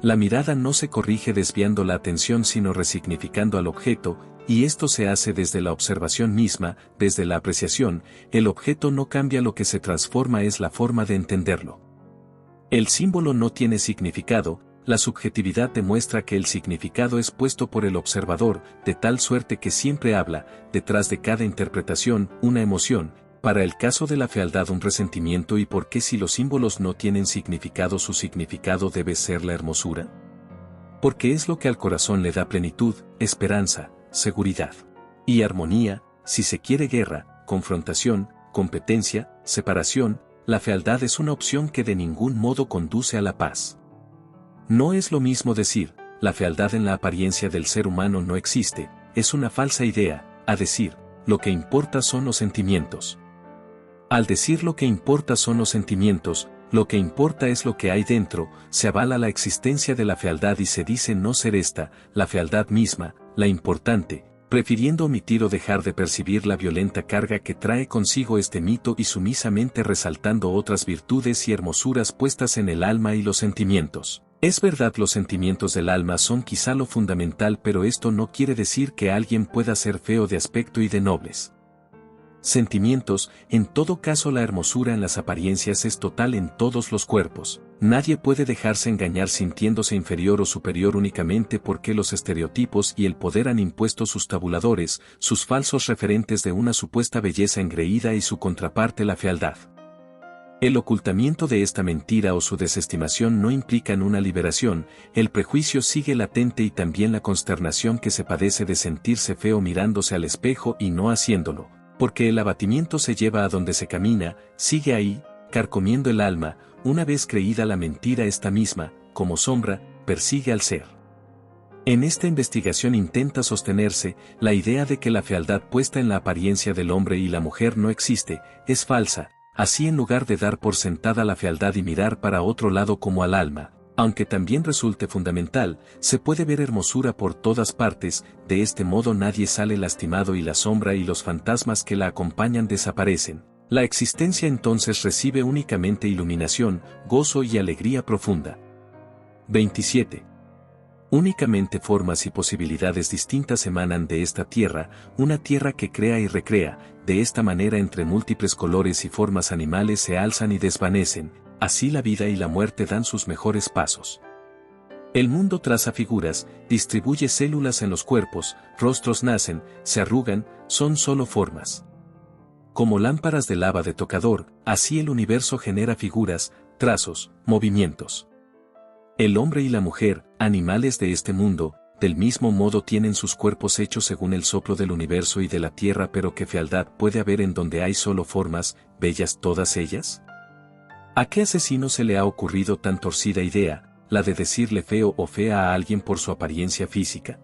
La mirada no se corrige desviando la atención sino resignificando al objeto, y esto se hace desde la observación misma, desde la apreciación, el objeto no cambia, lo que se transforma es la forma de entenderlo. El símbolo no tiene significado, la subjetividad demuestra que el significado es puesto por el observador, de tal suerte que siempre habla, detrás de cada interpretación, una emoción, para el caso de la fealdad un resentimiento. ¿Y por qué si los símbolos no tienen significado su significado debe ser la hermosura? Porque es lo que al corazón le da plenitud, esperanza, seguridad y armonía. Si se quiere guerra, confrontación, competencia, separación, la fealdad es una opción que de ningún modo conduce a la paz. No es lo mismo decir, la fealdad en la apariencia del ser humano no existe, es una falsa idea, a decir, lo que importa son los sentimientos. Al decir lo que importa son los sentimientos, lo que importa es lo que hay dentro, se avala la existencia de la fealdad y se dice no ser esta, la fealdad misma, la importante, prefiriendo omitir o dejar de percibir la violenta carga que trae consigo este mito y sumisamente resaltando otras virtudes y hermosuras puestas en el alma y los sentimientos. Es verdad, los sentimientos del alma son quizá lo fundamental, pero esto no quiere decir que alguien pueda ser feo de aspecto y de nobles sentimientos. En todo caso, la hermosura en las apariencias es total en todos los cuerpos. Nadie puede dejarse engañar sintiéndose inferior o superior únicamente porque los estereotipos y el poder han impuesto sus tabuladores, sus falsos referentes de una supuesta belleza engreída y su contraparte la fealdad. El ocultamiento de esta mentira o su desestimación no implican una liberación, el prejuicio sigue latente y también la consternación que se padece de sentirse feo mirándose al espejo y no haciéndolo. Porque el abatimiento se lleva a donde se camina, sigue ahí, carcomiendo el alma, una vez creída la mentira esta misma, como sombra, persigue al ser. En esta investigación intenta sostenerse, la idea de que la fealdad puesta en la apariencia del hombre y la mujer no existe, es falsa, así en lugar de dar por sentada la fealdad y mirar para otro lado como al alma, aunque también resulte fundamental, se puede ver hermosura por todas partes, de este modo nadie sale lastimado y la sombra y los fantasmas que la acompañan desaparecen. La existencia entonces recibe únicamente iluminación, gozo y alegría profunda. 27. Únicamente formas y posibilidades distintas emanan de esta tierra, una tierra que crea y recrea, de esta manera entre múltiples colores y formas animales se alzan y desvanecen. Así la vida y la muerte dan sus mejores pasos. El mundo traza figuras, distribuye células en los cuerpos, rostros nacen, se arrugan, son solo formas. Como lámparas de lava de tocador, así el universo genera figuras, trazos, movimientos. El hombre y la mujer, animales de este mundo, del mismo modo tienen sus cuerpos hechos según el soplo del universo y de la tierra, pero ¿qué fealdad puede haber en donde hay solo formas, bellas todas ellas? ¿A qué asesino se le ha ocurrido tan torcida idea, la de decirle feo o fea a alguien por su apariencia física?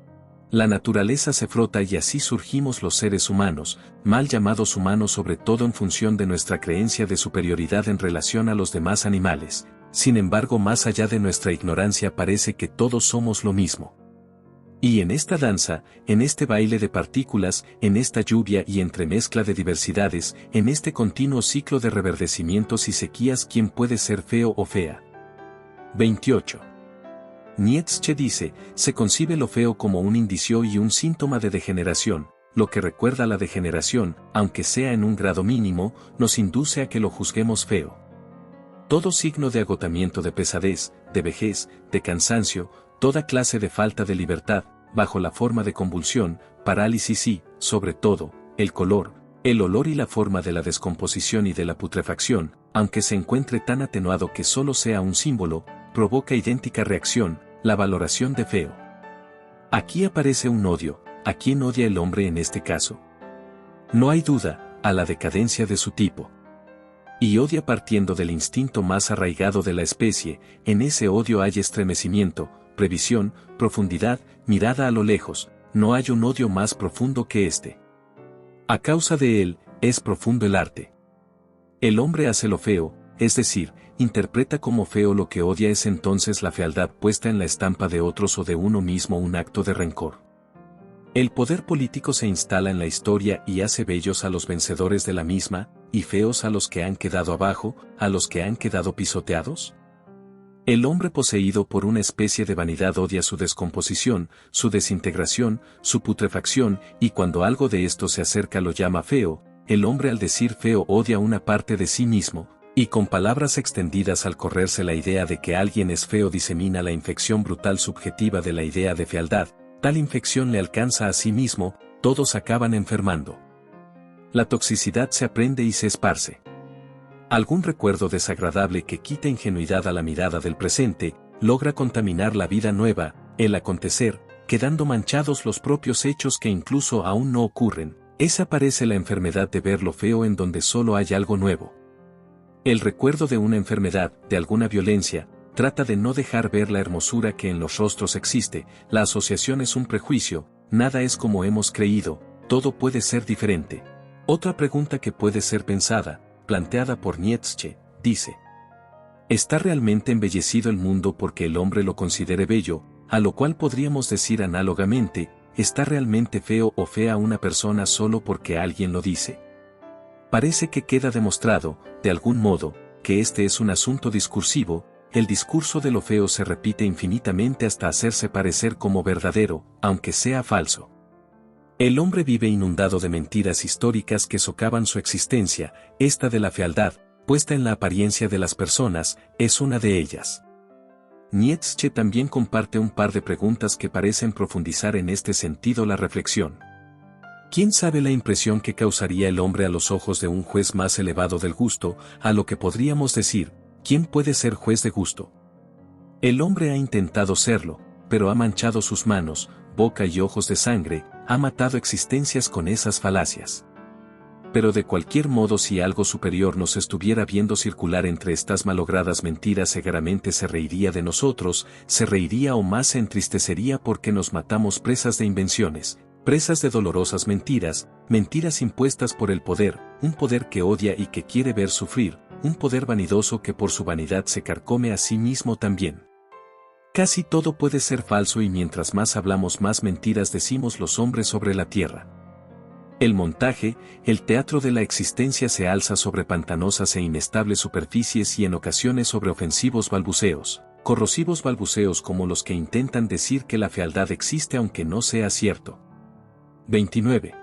La naturaleza se frota y así surgimos los seres humanos, mal llamados humanos sobre todo en función de nuestra creencia de superioridad en relación a los demás animales. Sin embargo, más allá de nuestra ignorancia parece que todos somos lo mismo. Y en esta danza, en este baile de partículas, en esta lluvia y entremezcla de diversidades, en este continuo ciclo de reverdecimientos y sequías, ¿quién puede ser feo o fea? 28. Nietzsche dice, se concibe lo feo como un indicio y un síntoma de degeneración. Lo que recuerda la degeneración, aunque sea en un grado mínimo, nos induce a que lo juzguemos feo. Todo signo de agotamiento, de pesadez, de vejez, de cansancio, toda clase de falta de libertad, bajo la forma de convulsión, parálisis y, sobre todo, el color, el olor y la forma de la descomposición y de la putrefacción, aunque se encuentre tan atenuado que solo sea un símbolo, provoca idéntica reacción, la valoración de feo. Aquí aparece un odio. ¿A quién odia el hombre en este caso? No hay duda, a la decadencia de su tipo. Y odia partiendo del instinto más arraigado de la especie. En ese odio hay estremecimiento, previsión, profundidad, mirada a lo lejos. No hay un odio más profundo que este. A causa de él, es profundo el arte. El hombre hace lo feo, es decir, interpreta como feo lo que odia. Es entonces la fealdad puesta en la estampa de otros o de uno mismo, un acto de rencor. El poder político se instala en la historia y hace bellos a los vencedores de la misma, y feos a los que han quedado abajo, a los que han quedado pisoteados. El hombre poseído por una especie de vanidad odia su descomposición, su desintegración, su putrefacción, y cuando algo de esto se acerca lo llama feo. El hombre al decir feo odia una parte de sí mismo, y con palabras extendidas al correrse la idea de que alguien es feo disemina la infección brutal subjetiva de la idea de fealdad. Tal infección le alcanza a sí mismo, todos acaban enfermando. La toxicidad se aprende y se esparce. Algún recuerdo desagradable que quita ingenuidad a la mirada del presente, logra contaminar la vida nueva, el acontecer, quedando manchados los propios hechos que incluso aún no ocurren. Esa parece la enfermedad de ver lo feo en donde solo hay algo nuevo. El recuerdo de una enfermedad, de alguna violencia, trata de no dejar ver la hermosura que en los rostros existe. La asociación es un prejuicio, nada es como hemos creído, todo puede ser diferente. Otra pregunta que puede ser pensada, planteada por Nietzsche, dice: ¿está realmente embellecido el mundo porque el hombre lo considere bello? A lo cual podríamos decir análogamente, ¿está realmente feo o fea una persona solo porque alguien lo dice? Parece que queda demostrado, de algún modo, que este es un asunto discursivo. El discurso de lo feo se repite infinitamente hasta hacerse parecer como verdadero, aunque sea falso. El hombre vive inundado de mentiras históricas que socavan su existencia. Esta de la fealdad, puesta en la apariencia de las personas, es una de ellas. Nietzsche también comparte un par de preguntas que parecen profundizar en este sentido la reflexión. ¿Quién sabe la impresión que causaría el hombre a los ojos de un juez más elevado del gusto? A lo que podríamos decir: ¿quién puede ser juez de gusto? El hombre ha intentado serlo, pero ha manchado sus manos, boca y ojos de sangre, ha matado existencias con esas falacias. Pero de cualquier modo, si algo superior nos estuviera viendo circular entre estas malogradas mentiras, seguramente se reiría de nosotros, se reiría o más se entristecería porque nos matamos presas de invenciones, presas de dolorosas mentiras, mentiras impuestas por el poder, un poder que odia y que quiere ver sufrir, un poder vanidoso que por su vanidad se carcome a sí mismo también. Casi todo puede ser falso y mientras más hablamos más mentiras decimos los hombres sobre la tierra. El montaje, el teatro de la existencia se alza sobre pantanosas e inestables superficies y en ocasiones sobre ofensivos balbuceos, corrosivos balbuceos como los que intentan decir que la fealdad existe aunque no sea cierto. 29.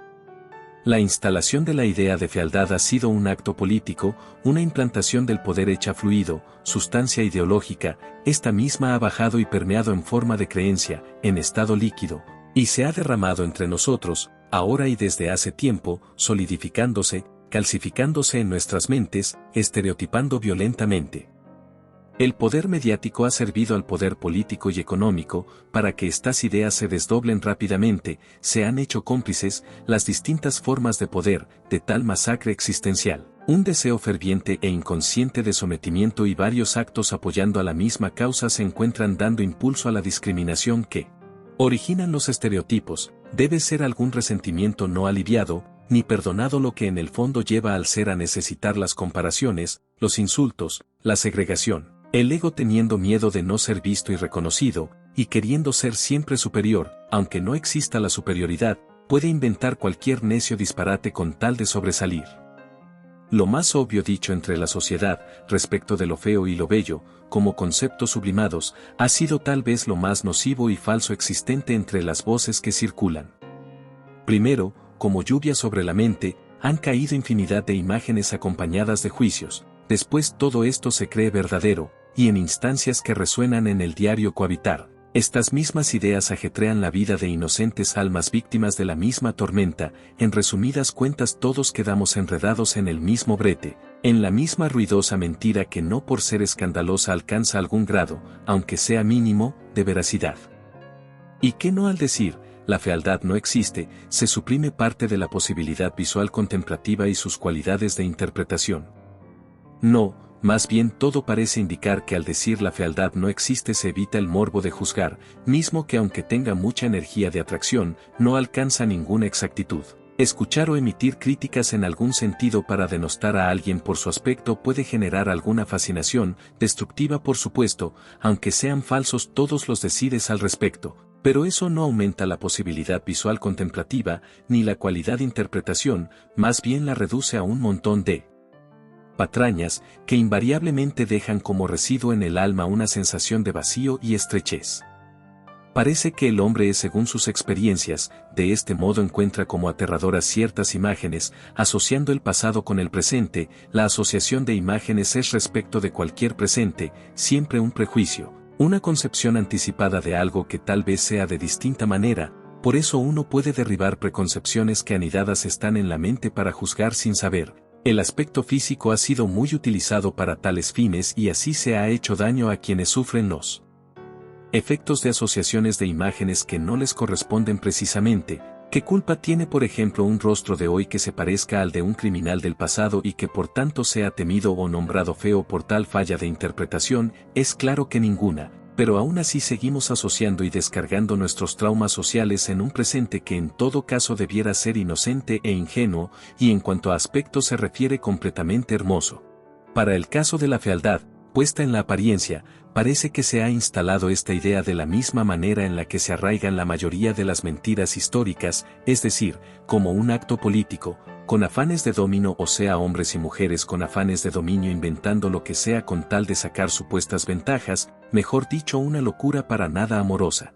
La instalación de la idea de fealdad ha sido un acto político, una implantación del poder hecha fluido, sustancia ideológica. Esta misma ha bajado y permeado en forma de creencia, en estado líquido, y se ha derramado entre nosotros, ahora y desde hace tiempo, solidificándose, calcificándose en nuestras mentes, estereotipando violentamente. El poder mediático ha servido al poder político y económico, para que estas ideas se desdoblen rápidamente. Se han hecho cómplices las distintas formas de poder, de tal masacre existencial. Un deseo ferviente e inconsciente de sometimiento y varios actos apoyando a la misma causa se encuentran dando impulso a la discriminación que originan los estereotipos. Debe ser algún resentimiento no aliviado, ni perdonado, lo que en el fondo lleva al ser a necesitar las comparaciones, los insultos, la segregación. El ego teniendo miedo de no ser visto y reconocido, y queriendo ser siempre superior, aunque no exista la superioridad, puede inventar cualquier necio disparate con tal de sobresalir. Lo más obvio dicho entre la sociedad, respecto de lo feo y lo bello, como conceptos sublimados, ha sido tal vez lo más nocivo y falso existente entre las voces que circulan. Primero, como lluvia sobre la mente, han caído infinidad de imágenes acompañadas de juicios, después todo esto se cree verdadero, y en instancias que resuenan en el diario cohabitar, estas mismas ideas ajetrean la vida de inocentes almas víctimas de la misma tormenta. En resumidas cuentas todos quedamos enredados en el mismo brete, en la misma ruidosa mentira que no por ser escandalosa alcanza algún grado, aunque sea mínimo, de veracidad. Y que no al decir, la fealdad no existe, se suprime parte de la posibilidad visual contemplativa y sus cualidades de interpretación. No, más bien todo parece indicar que al decir la fealdad no existe se evita el morbo de juzgar, mismo que aunque tenga mucha energía de atracción, no alcanza ninguna exactitud. Escuchar o emitir críticas en algún sentido para denostar a alguien por su aspecto puede generar alguna fascinación, destructiva por supuesto, aunque sean falsos todos los decides al respecto, pero eso no aumenta la posibilidad visual contemplativa, ni la cualidad de interpretación, más bien la reduce a un montón de patrañas, que invariablemente dejan como residuo en el alma una sensación de vacío y estrechez. Parece que el hombre es según sus experiencias, de este modo encuentra como aterradoras ciertas imágenes, asociando el pasado con el presente. La asociación de imágenes es respecto de cualquier presente, siempre un prejuicio, una concepción anticipada de algo que tal vez sea de distinta manera, por eso uno puede derribar preconcepciones que anidadas están en la mente para juzgar sin saber. El aspecto físico ha sido muy utilizado para tales fines y así se ha hecho daño a quienes sufren los efectos de asociaciones de imágenes que no les corresponden precisamente. ¿Qué culpa tiene por ejemplo un rostro de hoy que se parezca al de un criminal del pasado y que por tanto sea temido o nombrado feo por tal falla de interpretación? Es claro que ninguna. Pero aún así seguimos asociando y descargando nuestros traumas sociales en un presente que en todo caso debiera ser inocente e ingenuo, y en cuanto a aspecto se refiere completamente hermoso. Para el caso de la fealdad, puesta en la apariencia, parece que se ha instalado esta idea de la misma manera en la que se arraigan la mayoría de las mentiras históricas, es decir, como un acto político, con afanes de dominio, o sea hombres y mujeres con afanes de dominio inventando lo que sea con tal de sacar supuestas ventajas, mejor dicho una locura para nada amorosa.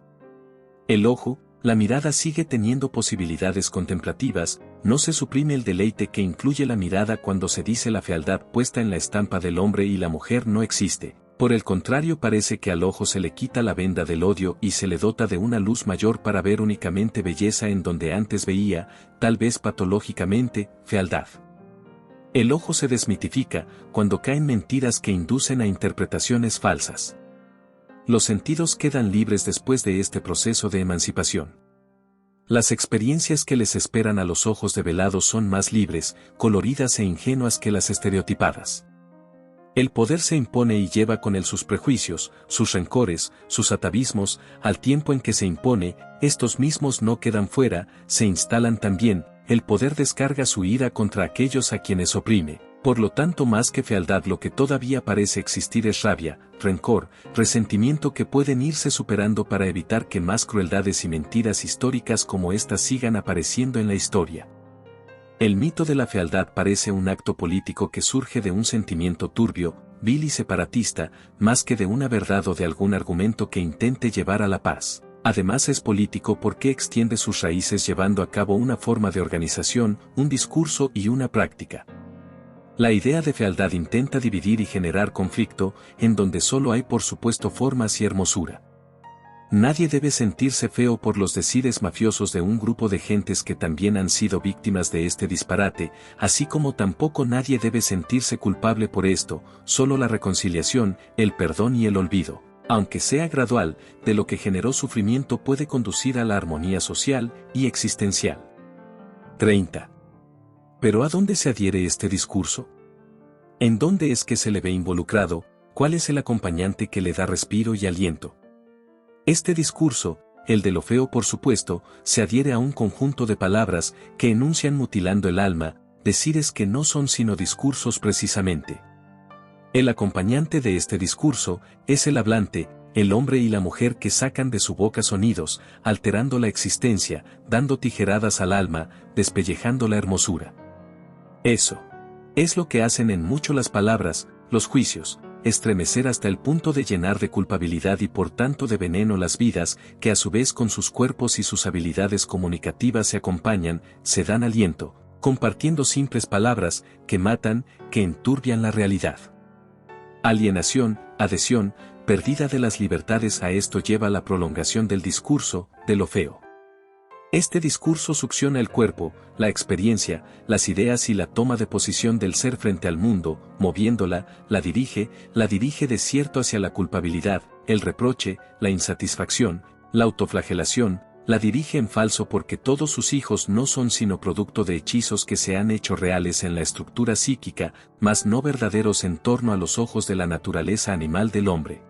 El ojo, la mirada sigue teniendo posibilidades contemplativas, no se suprime el deleite que incluye la mirada cuando se dice la fealdad puesta en la estampa del hombre y la mujer no existe. Por el contrario parece que al ojo se le quita la venda del odio y se le dota de una luz mayor para ver únicamente belleza en donde antes veía, tal vez patológicamente, fealdad. El ojo se desmitifica cuando caen mentiras que inducen a interpretaciones falsas. Los sentidos quedan libres después de este proceso de emancipación. Las experiencias que les esperan a los ojos develados son más libres, coloridas e ingenuas que las estereotipadas. El poder se impone y lleva con él sus prejuicios, sus rencores, sus atavismos, al tiempo en que se impone, estos mismos no quedan fuera, se instalan también, el poder descarga su ira contra aquellos a quienes oprime, por lo tanto más que fealdad lo que todavía parece existir es rabia, rencor, resentimiento que pueden irse superando para evitar que más crueldades y mentiras históricas como estas sigan apareciendo en la historia. El mito de la fealdad parece un acto político que surge de un sentimiento turbio, vil y separatista, más que de una verdad o de algún argumento que intente llevar a la paz. Además es político porque extiende sus raíces llevando a cabo una forma de organización, un discurso y una práctica. La idea de fealdad intenta dividir y generar conflicto, en donde solo hay por supuesto formas y hermosura. Nadie debe sentirse feo por los decires mafiosos de un grupo de gentes que también han sido víctimas de este disparate, así como tampoco nadie debe sentirse culpable por esto, solo la reconciliación, el perdón y el olvido, aunque sea gradual, de lo que generó sufrimiento puede conducir a la armonía social y existencial. 30. ¿Pero a dónde se adhiere este discurso? ¿En dónde es que se le ve involucrado? ¿Cuál es el acompañante que le da respiro y aliento? Este discurso, el de lo feo por supuesto, se adhiere a un conjunto de palabras que enuncian mutilando el alma, decires que no son sino discursos precisamente. El acompañante de este discurso es el hablante, el hombre y la mujer que sacan de su boca sonidos, alterando la existencia, dando tijeradas al alma, despellejando la hermosura. Eso es lo que hacen en mucho las palabras, los juicios, estremecer hasta el punto de llenar de culpabilidad y por tanto de veneno las vidas, que a su vez con sus cuerpos y sus habilidades comunicativas se acompañan, se dan aliento, compartiendo simples palabras, que matan, que enturbian la realidad. Alienación, adhesión, pérdida de las libertades. A esto lleva la prolongación del discurso, de lo feo. Este discurso succiona el cuerpo, la experiencia, las ideas y la toma de posición del ser frente al mundo, moviéndola, la dirige desierto hacia la culpabilidad, el reproche, la insatisfacción, la autoflagelación, la dirige en falso porque todos sus hijos no son sino producto de hechizos que se han hecho reales en la estructura psíquica, mas no verdaderos en torno a los ojos de la naturaleza animal del hombre.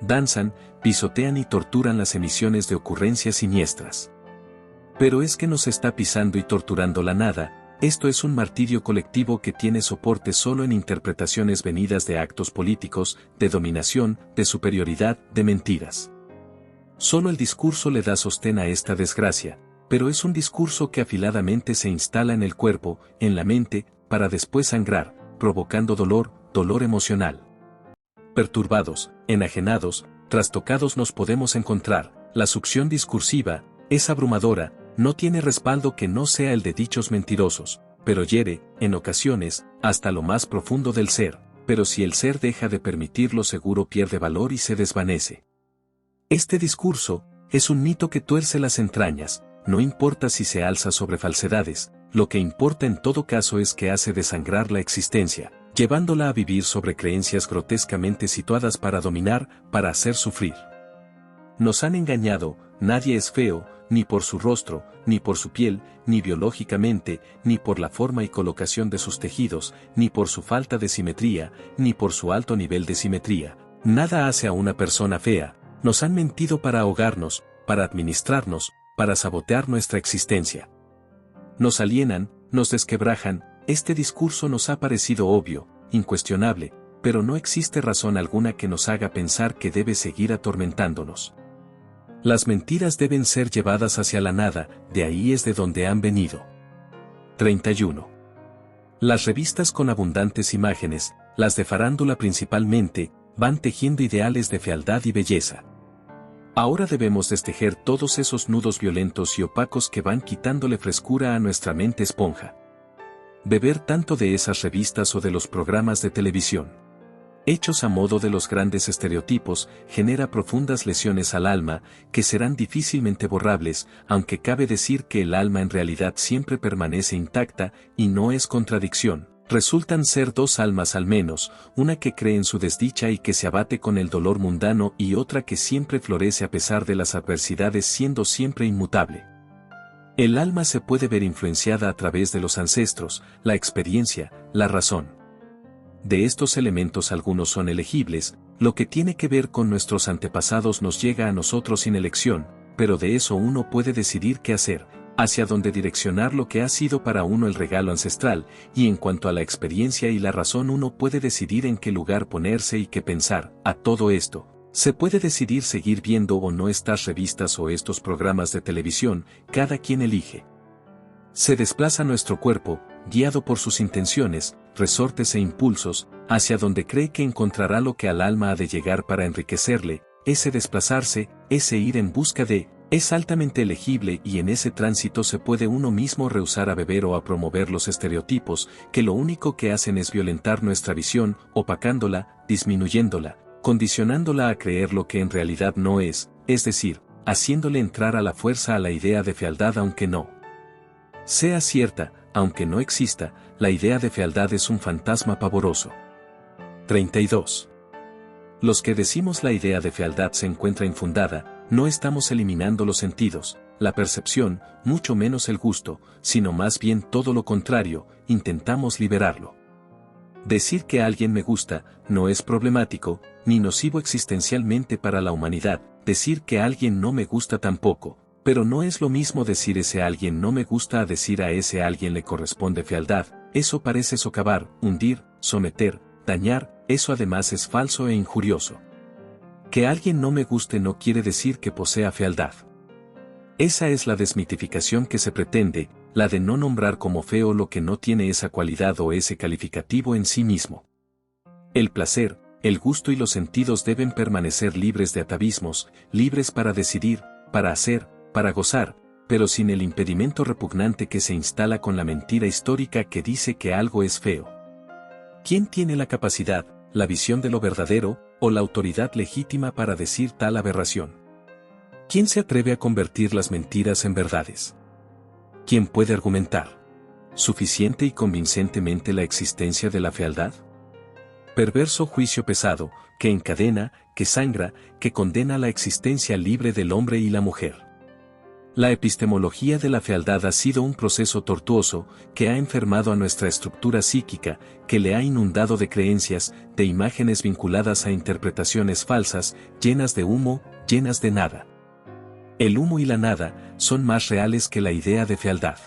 Danzan, pisotean y torturan las emisiones de ocurrencias siniestras. Pero es que nos está pisando y torturando la nada. Esto es un martirio colectivo que tiene soporte solo en interpretaciones venidas de actos políticos, de dominación, de superioridad, de mentiras. Solo el discurso le da sostén a esta desgracia, pero es un discurso que afiladamente se instala en el cuerpo, en la mente, para después sangrar, provocando dolor, dolor emocional. Perturbados, enajenados, trastocados nos podemos encontrar. La succión discursiva es abrumadora, no tiene respaldo que no sea el de dichos mentirosos, pero hiere, en ocasiones, hasta lo más profundo del ser, pero si el ser deja de permitirlo seguro pierde valor y se desvanece. Este discurso es un mito que tuerce las entrañas, no importa si se alza sobre falsedades, lo que importa en todo caso es que hace desangrar la existencia, llevándola a vivir sobre creencias grotescamente situadas para dominar, para hacer sufrir. Nos han engañado, nadie es feo, ni por su rostro, ni por su piel, ni biológicamente, ni por la forma y colocación de sus tejidos, ni por su falta de simetría, ni por su alto nivel de simetría. Nada hace a una persona fea. Nos han mentido para ahogarnos, para administrarnos, para sabotear nuestra existencia. Nos alienan, nos desquebrajan. Este discurso nos ha parecido obvio, incuestionable, pero no existe razón alguna que nos haga pensar que debe seguir atormentándonos. Las mentiras deben ser llevadas hacia la nada, de ahí es de donde han venido. 31. Las revistas con abundantes imágenes, las de farándula principalmente, van tejiendo ideales de fealdad y belleza. Ahora debemos destejer todos esos nudos violentos y opacos que van quitándole frescura a nuestra mente esponja. Beber tanto de esas revistas o de los programas de televisión, hechos a modo de los grandes estereotipos, genera profundas lesiones al alma, que serán difícilmente borrables, aunque cabe decir que el alma en realidad siempre permanece intacta, y no es contradicción. Resultan ser dos almas al menos, una que cree en su desdicha y que se abate con el dolor mundano y otra que siempre florece a pesar de las adversidades siendo siempre inmutable. El alma se puede ver influenciada a través de los ancestros, la experiencia, la razón. De estos elementos algunos son elegibles, lo que tiene que ver con nuestros antepasados nos llega a nosotros sin elección, pero de eso uno puede decidir qué hacer, hacia dónde direccionar lo que ha sido para uno el regalo ancestral, y en cuanto a la experiencia y la razón uno puede decidir en qué lugar ponerse y qué pensar. A todo esto, se puede decidir seguir viendo o no estas revistas o estos programas de televisión, cada quien elige. Se desplaza nuestro cuerpo, guiado por sus intenciones, resortes e impulsos, hacia donde cree que encontrará lo que al alma ha de llegar para enriquecerle. Ese desplazarse, ese ir en busca de, es altamente elegible y en ese tránsito se puede uno mismo rehusar a beber o a promover los estereotipos, que lo único que hacen es violentar nuestra visión, opacándola, disminuyéndola, condicionándola a creer lo que en realidad no es decir, haciéndole entrar a la fuerza a la idea de fealdad aunque no sea cierta, aunque no exista. La idea de fealdad es un fantasma pavoroso. 32. Los que decimos la idea de fealdad se encuentra infundada, no estamos eliminando los sentidos, la percepción, mucho menos el gusto, sino más bien todo lo contrario, intentamos liberarlo. Decir que a alguien me gusta, no es problemático, ni nocivo existencialmente para la humanidad. Decir que a alguien no me gusta tampoco, pero no es lo mismo decir ese alguien no me gusta a decir a ese alguien le corresponde fealdad. Eso parece socavar, hundir, someter, dañar, eso además es falso e injurioso. Que alguien no me guste no quiere decir que posea fealdad. Esa es la desmitificación que se pretende, la de no nombrar como feo lo que no tiene esa cualidad o ese calificativo en sí mismo. El placer, el gusto y los sentidos deben permanecer libres de atavismos, libres para decidir, para hacer, para gozar, pero sin el impedimento repugnante que se instala con la mentira histórica que dice que algo es feo. ¿Quién tiene la capacidad, la visión de lo verdadero, o la autoridad legítima para decir tal aberración? ¿Quién se atreve a convertir las mentiras en verdades? ¿Quién puede argumentar suficiente y convincentemente la existencia de la fealdad? Perverso juicio pesado, que encadena, que sangra, que condena la existencia libre del hombre y la mujer. La epistemología de la fealdad ha sido un proceso tortuoso, que ha enfermado a nuestra estructura psíquica, que le ha inundado de creencias, de imágenes vinculadas a interpretaciones falsas, llenas de humo, llenas de nada. El humo y la nada son más reales que la idea de fealdad.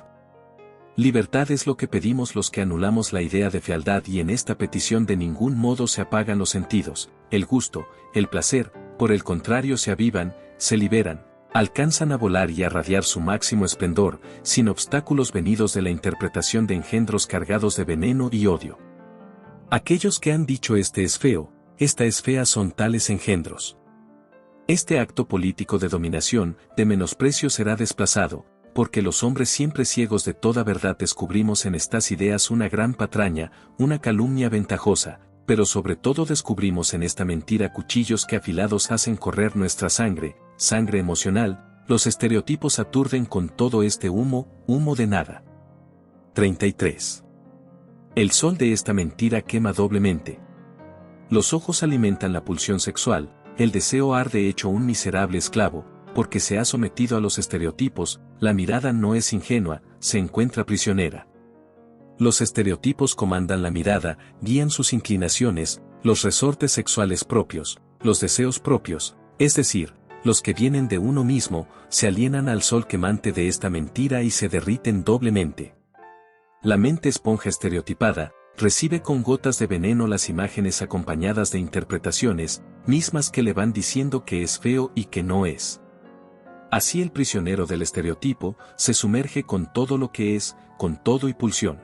Libertad es lo que pedimos los que anulamos la idea de fealdad, y en esta petición de ningún modo se apagan los sentidos, el gusto, el placer, por el contrario se avivan, se liberan, alcanzan a volar y a radiar su máximo esplendor, sin obstáculos venidos de la interpretación de engendros cargados de veneno y odio. Aquellos que han dicho este es feo, esta es fea son tales engendros. Este acto político de dominación, de menosprecio será desplazado, porque los hombres siempre ciegos de toda verdad descubrimos en estas ideas una gran patraña, una calumnia ventajosa, pero sobre todo descubrimos en esta mentira cuchillos que afilados hacen correr nuestra sangre, sangre emocional, los estereotipos aturden con todo este humo, humo de nada. 33. El sol de esta mentira quema doblemente. Los ojos alimentan la pulsión sexual, el deseo arde hecho un miserable esclavo, porque se ha sometido a los estereotipos, la mirada no es ingenua, se encuentra prisionera. Los estereotipos comandan la mirada, guían sus inclinaciones, los resortes sexuales propios, los deseos propios, es decir, los que vienen de uno mismo, se alienan al sol quemante de esta mentira y se derriten doblemente. La mente esponja estereotipada, recibe con gotas de veneno las imágenes acompañadas de interpretaciones, mismas que le van diciendo que es feo y que no es. Así el prisionero del estereotipo se sumerge con todo lo que es, con todo y pulsión.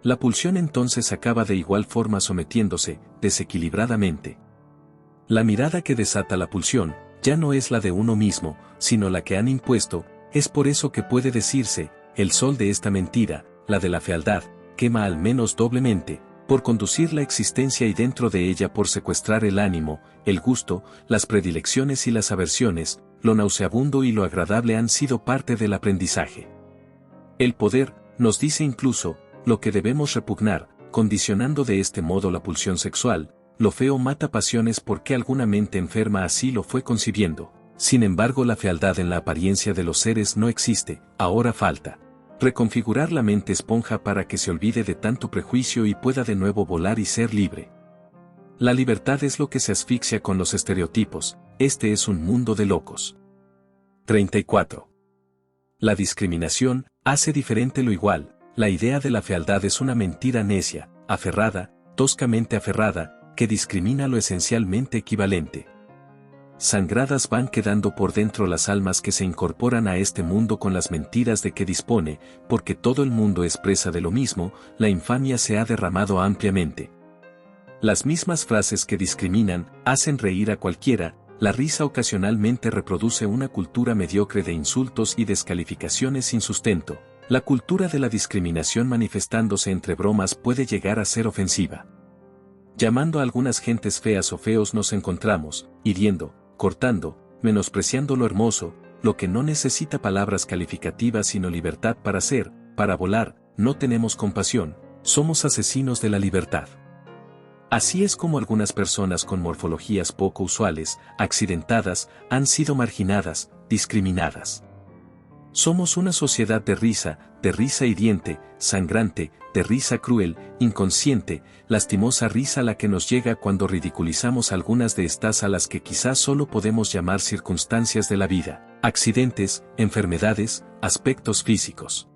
La pulsión entonces acaba de igual forma sometiéndose, desequilibradamente. La mirada que desata la pulsión, ya no es la de uno mismo, sino la que han impuesto, es por eso que puede decirse, el sol de esta mentira, la de la fealdad, quema al menos doblemente, por conducir la existencia y dentro de ella por secuestrar el ánimo, el gusto, las predilecciones y las aversiones, lo nauseabundo y lo agradable han sido parte del aprendizaje. El poder, nos dice incluso, lo que debemos repugnar, condicionando de este modo la pulsión sexual, lo feo mata pasiones porque alguna mente enferma así lo fue concibiendo. Sin embargo la fealdad en la apariencia de los seres no existe, ahora falta reconfigurar la mente esponja para que se olvide de tanto prejuicio y pueda de nuevo volar y ser libre. La libertad es lo que se asfixia con los estereotipos, este es un mundo de locos. 34. La discriminación hace diferente lo igual, la idea de la fealdad es una mentira necia, aferrada, toscamente aferrada, que discrimina lo esencialmente equivalente. Sangradas van quedando por dentro las almas que se incorporan a este mundo con las mentiras de que dispone, porque todo el mundo es presa de lo mismo, la infamia se ha derramado ampliamente. Las mismas frases que discriminan, hacen reír a cualquiera, la risa ocasionalmente reproduce una cultura mediocre de insultos y descalificaciones sin sustento. La cultura de la discriminación manifestándose entre bromas puede llegar a ser ofensiva. Llamando a algunas gentes feas o feos nos encontramos, hiriendo, cortando, menospreciando lo hermoso, lo que no necesita palabras calificativas sino libertad para ser, para volar, no tenemos compasión, somos asesinos de la libertad. Así es como algunas personas con morfologías poco usuales, accidentadas, han sido marginadas, discriminadas. Somos una sociedad de risa hiriente, sangrante, de risa cruel, inconsciente, lastimosa risa la que nos llega cuando ridiculizamos algunas de estas a las que quizás solo podemos llamar circunstancias de la vida, accidentes, enfermedades, aspectos físicos.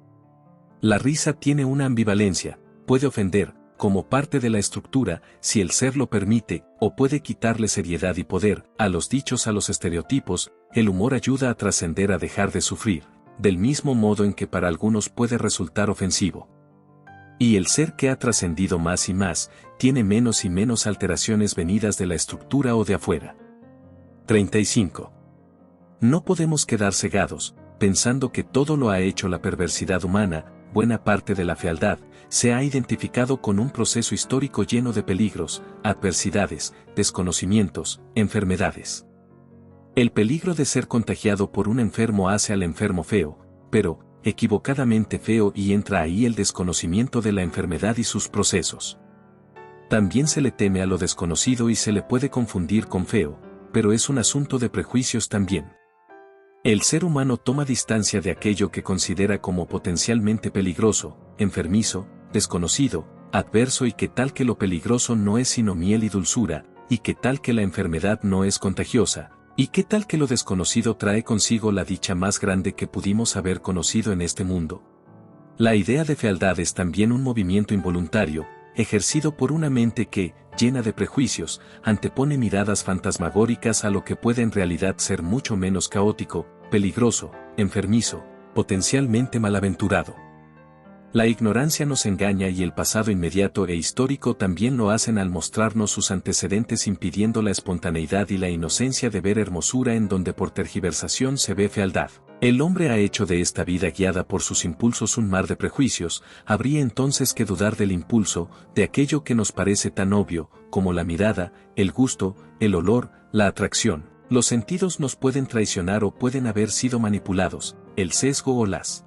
La risa tiene una ambivalencia, puede ofender, como parte de la estructura, si el ser lo permite, o puede quitarle seriedad y poder, a los dichos, a los estereotipos, el humor ayuda a trascender, a dejar de sufrir, del mismo modo en que para algunos puede resultar ofensivo. Y el ser que ha trascendido más y más, tiene menos y menos alteraciones venidas de la estructura o de afuera. 35. No podemos quedar cegados, pensando que todo lo ha hecho la perversidad humana. Buena parte de la fealdad se ha identificado con un proceso histórico lleno de peligros, adversidades, desconocimientos, enfermedades. El peligro de ser contagiado por un enfermo hace al enfermo feo, pero, equivocadamente feo, y entra ahí el desconocimiento de la enfermedad y sus procesos. También se le teme a lo desconocido y se le puede confundir con feo, pero es un asunto de prejuicios también. El ser humano toma distancia de aquello que considera como potencialmente peligroso, enfermizo, desconocido, adverso, y que tal que lo peligroso no es sino miel y dulzura, y que tal que la enfermedad no es contagiosa, y que tal que lo desconocido trae consigo la dicha más grande que pudimos haber conocido en este mundo. La idea de fealdad es también un movimiento involuntario, ejercido por una mente que, llena de prejuicios, antepone miradas fantasmagóricas a lo que puede en realidad ser mucho menos caótico, peligroso, enfermizo, potencialmente malaventurado. La ignorancia nos engaña y el pasado inmediato e histórico también lo hacen al mostrarnos sus antecedentes, impidiendo la espontaneidad y la inocencia de ver hermosura en donde por tergiversación se ve fealdad. El hombre ha hecho de esta vida guiada por sus impulsos un mar de prejuicios. Habría entonces que dudar del impulso, de aquello que nos parece tan obvio, como la mirada, el gusto, el olor, la atracción. Los sentidos nos pueden traicionar o pueden haber sido manipulados. El sesgo o las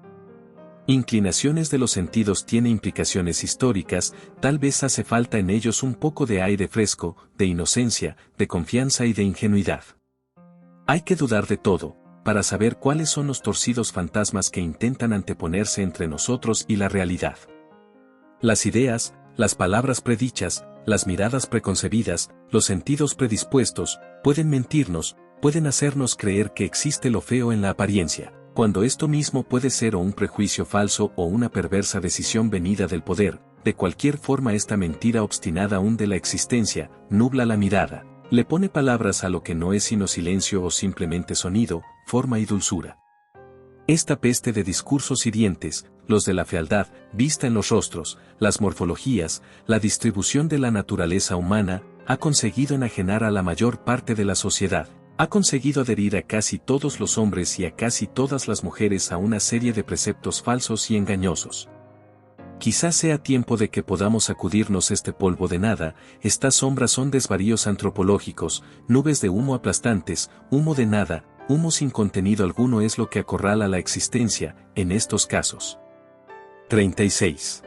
inclinaciones de los sentidos tiene implicaciones históricas. Tal vez hace falta en ellos un poco de aire fresco, de inocencia, de confianza y de ingenuidad. Hay que dudar de todo, para saber cuáles son los torcidos fantasmas que intentan anteponerse entre nosotros y la realidad. Las ideas, las palabras predichas, las miradas preconcebidas, los sentidos predispuestos, pueden mentirnos, pueden hacernos creer que existe lo feo en la apariencia, cuando esto mismo puede ser o un prejuicio falso o una perversa decisión venida del poder. De cualquier forma, esta mentira obstinada aún de la existencia, nubla la mirada, le pone palabras a lo que no es sino silencio o simplemente sonido, forma y dulzura. Esta peste de discursos hirientes, los de la fealdad, vista en los rostros, las morfologías, la distribución de la naturaleza humana, ha conseguido enajenar a la mayor parte de la sociedad. Ha conseguido adherir a casi todos los hombres y a casi todas las mujeres a una serie de preceptos falsos y engañosos. Quizás sea tiempo de que podamos sacudirnos este polvo de nada. Estas sombras son desvaríos antropológicos, nubes de humo aplastantes, humo de nada, humo sin contenido alguno es lo que acorrala la existencia, en estos casos. 36.